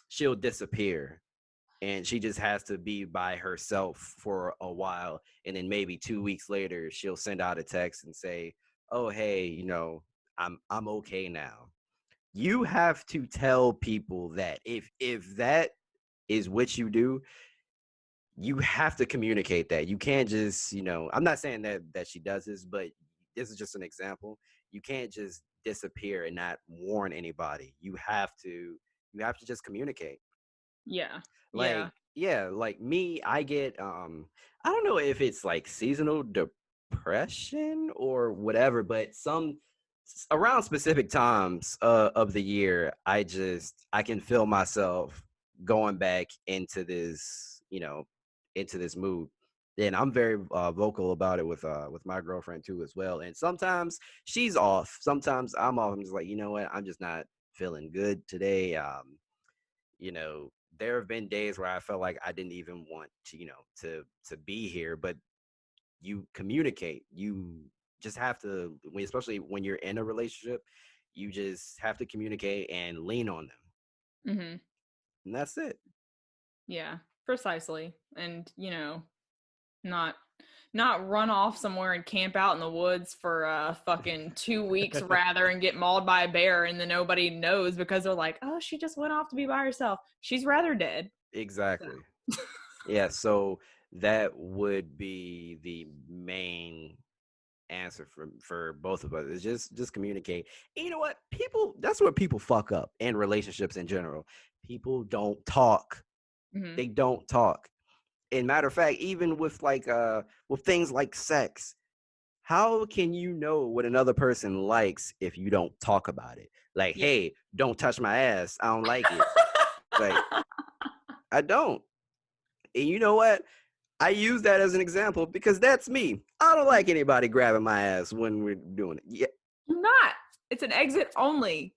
she'll disappear and she just has to be by herself for a while, and then maybe 2 weeks later she'll send out a text and say, oh hey, I'm okay now. You have to tell people that if that is what you do, you have to communicate that. You can't just, I'm not saying that she does this, but this is just an example. You can't just disappear and not warn anybody. You have to just communicate. Yeah. Yeah. Like, yeah, like me, I get I don't know if it's like seasonal depression or whatever, but around specific times of the year, I can feel myself going back into this mood. And I'm very vocal about it with my girlfriend too as well. And sometimes she's off, sometimes I'm off. I'm just like, you know what, I'm just not feeling good today. You know, there have been days where I felt like I didn't even want to, to be here, but you communicate. You just have to, especially when you're in a relationship, you just have to communicate and lean on them. Mhm. And that's it. Yeah. Precisely. And, not not run off somewhere and camp out in the woods for fucking 2 weeks rather and get mauled by a bear and then nobody knows because they're like, oh, she just went off to be by herself. She's rather dead. So. Exactly. Yeah, so that would be the main answer for both of us, is just communicate. And you know what, people, that's what people fuck up in relationships in general. People don't talk. Mhm. They don't talk. And matter of fact, even with things like sex, how can you know what another person likes if you don't talk about it? Like, Yeah. hey, don't touch my ass, I don't like it. Like, I don't. And you know what, I use that as an example because that's me. I don't like anybody grabbing my ass when we're doing it. Yeah. Do not. It's an exit only.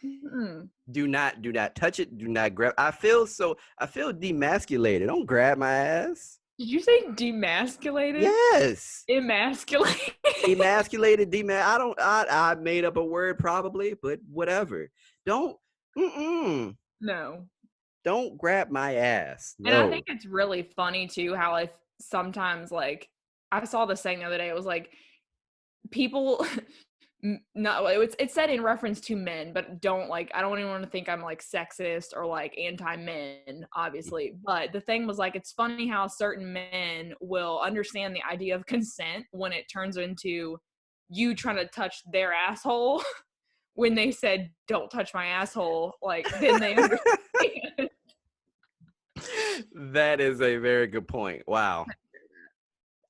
Mm-mm. Do not touch it. Do not grab. I feel demasculated. Don't grab my ass. Did you say demasculated? Yes. Emasculated? Emasculated, I don't. I made up a word probably, but whatever. Don't. Mm-mm. No. Don't grab my ass. And I think No. it's really funny too how if sometimes like I saw this thing the other day. It was like people no it's said in reference to men, but don't like I don't want anyone to think I'm like sexist or like anti-men, obviously. But the thing was like it's funny how certain men will understand the idea of consent when it turns into you trying to touch their asshole when they said don't touch my asshole, like then they understand. That is a very good point. Wow.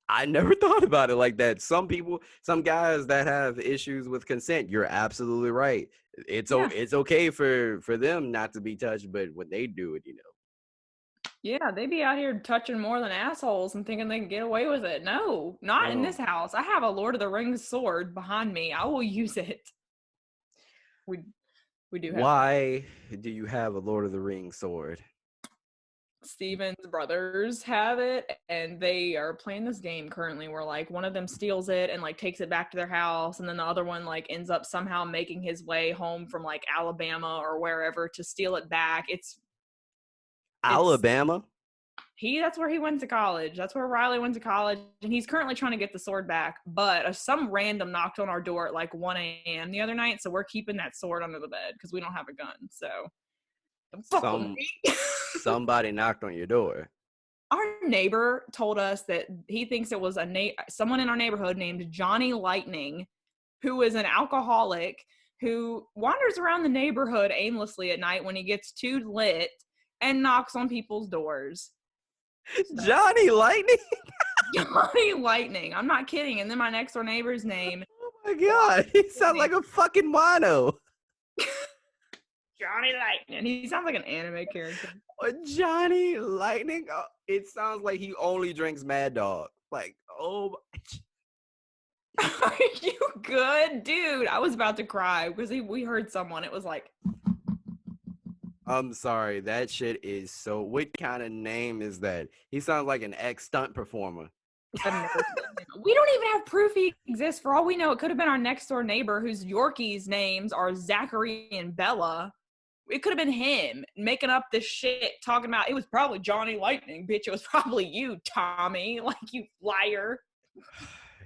I never thought about it like that. Some guys that have issues with consent, you're absolutely right. Yeah. It's okay for them not to be touched, but when they do it, Yeah, they be out here touching more than assholes and thinking they can get away with it. No, not in this no. house. I have a Lord of the Rings sword behind me. I will use it. We we do have one. Why do you have a Lord of the Rings sword? Steven's brothers have it, and they are playing this game currently where like one of them steals it and like takes it back to their house, and then the other one like ends up somehow making his way home from like Alabama or wherever to steal it back. It's Alabama? that's where he went to college. That's where Riley went to college, and he's currently trying to get the sword back. But some random knocked on our door at like 1 a.m. the other night, so we're keeping that sword under the bed because we don't have a gun. So don't fuck with Some me. somebody knocked on your door. Our neighbor told us that he thinks it was someone in our neighborhood named Johnny Lightning, who is an alcoholic who wanders around the neighborhood aimlessly at night when he gets too lit and knocks on people's doors. So, Johnny Lightning? Johnny Lightning. I'm not kidding. And then my next door neighbor's name. Oh my god, he sounds like a fucking mono. Johnny Lightning. He sounds like an anime character. Johnny Lightning? Oh, it sounds like he only drinks Mad Dog. Like, oh. Are you good? Dude, I was about to cry because we heard someone. It was like. I'm sorry, that shit is so. What kind of name is that? He sounds like an ex-stunt performer. I've never seen him. We don't even have proof he exists. For all we know, it could have been our next door neighbor whose Yorkies' names are Zachary and Bella. It could have been him making up this shit, talking about it was probably Johnny Lightning, bitch. It was probably you, Tommy. Like, you liar.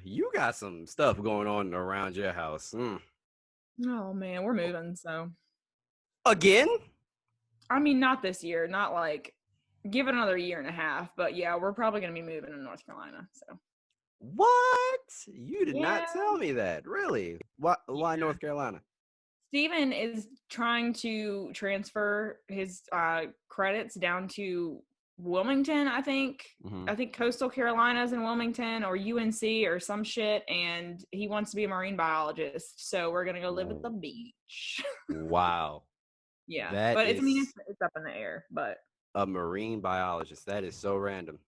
You got some stuff going on around your house. Oh man, we're moving. So Again? I mean, not this year. Not like give it another year and a half. But yeah, we're probably gonna be moving to North Carolina. So What? You did yeah. not tell me that. Really? Why North Carolina? Steven is trying to transfer his credits down to Wilmington, I think. Mm-hmm. I think Coastal Carolina's in Wilmington or UNC or some shit, and he wants to be a marine biologist. So we're gonna go live at the beach. Wow. Yeah, That but is it's up in the air. But a marine biologist. That is so random.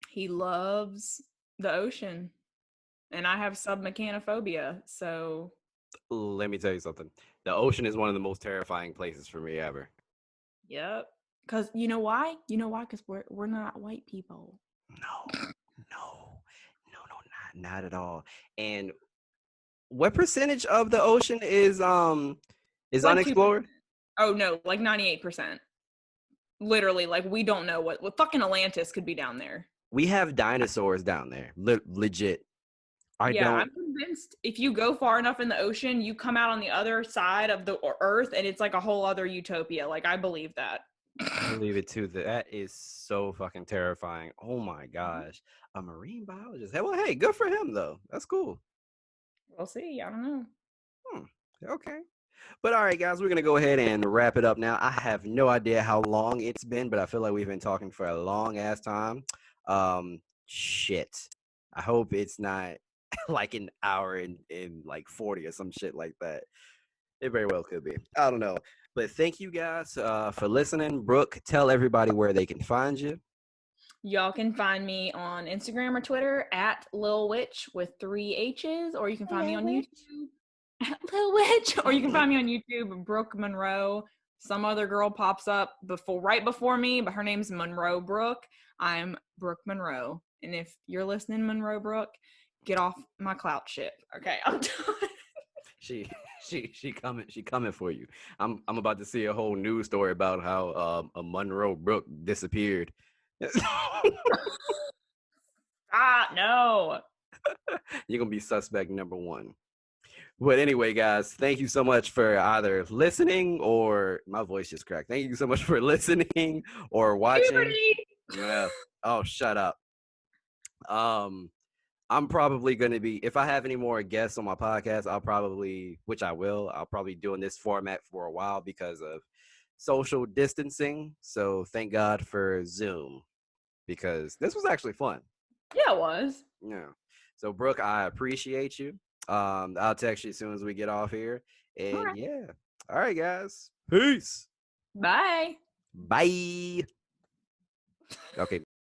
he loves the ocean, and I have submechanophobia, so. Let me tell you something. The ocean is one of the most terrifying places for me ever. Yep. Because you know why? You know why? Because we're not white people. No, not at all. And what percentage of the ocean is Like unexplored? 2%. Oh no, like 98%. Literally, like we don't know what fucking Atlantis could be down there. We have dinosaurs down there. Legit. I Yeah, don't I'm convinced if you go far enough in the ocean, you come out on the other side of the earth and it's like a whole other utopia. Like I believe that. I believe it too. That is so fucking terrifying. Oh my gosh. A marine biologist. Hey, well, hey, good for him though. That's cool. We'll see. I don't know. Okay. But all right, guys, we're gonna go ahead and wrap it up now. I have no idea how long it's been, but I feel like we've been talking for a long ass time. Shit. I hope it's not like an hour in like 40 or some shit like that. It very well could be. I don't know. But thank you guys for listening. Brooke, tell everybody where they can find you. Y'all can find me on Instagram or Twitter at Lil Witch with 3 H's, or you can find me on YouTube at Lil Witch, or you can find me on YouTube, Brook Monroe. Some other girl pops up right before me, but her name's Monroe Brooke. I'm Brook Monroe. And if you're listening, Monroe Brooke, get off my clout ship. Okay, I'm done. She coming for you. I'm about to see a whole news story about how a Monroe Brooke disappeared. No. You're gonna be suspect number one. But anyway, guys, thank you so much for either listening or my voice just cracked. Thank you so much for listening or watching. Yeah. Oh, shut up. I'm probably going to be, if I have any more guests on my podcast, I'll probably doing this format for a while because of social distancing. So thank God for Zoom because this was actually fun. Yeah, it was. Yeah. So Brooke, I appreciate you. I'll text you as soon as we get off here. And yeah. All right, guys. Peace. Bye. Bye. Okay.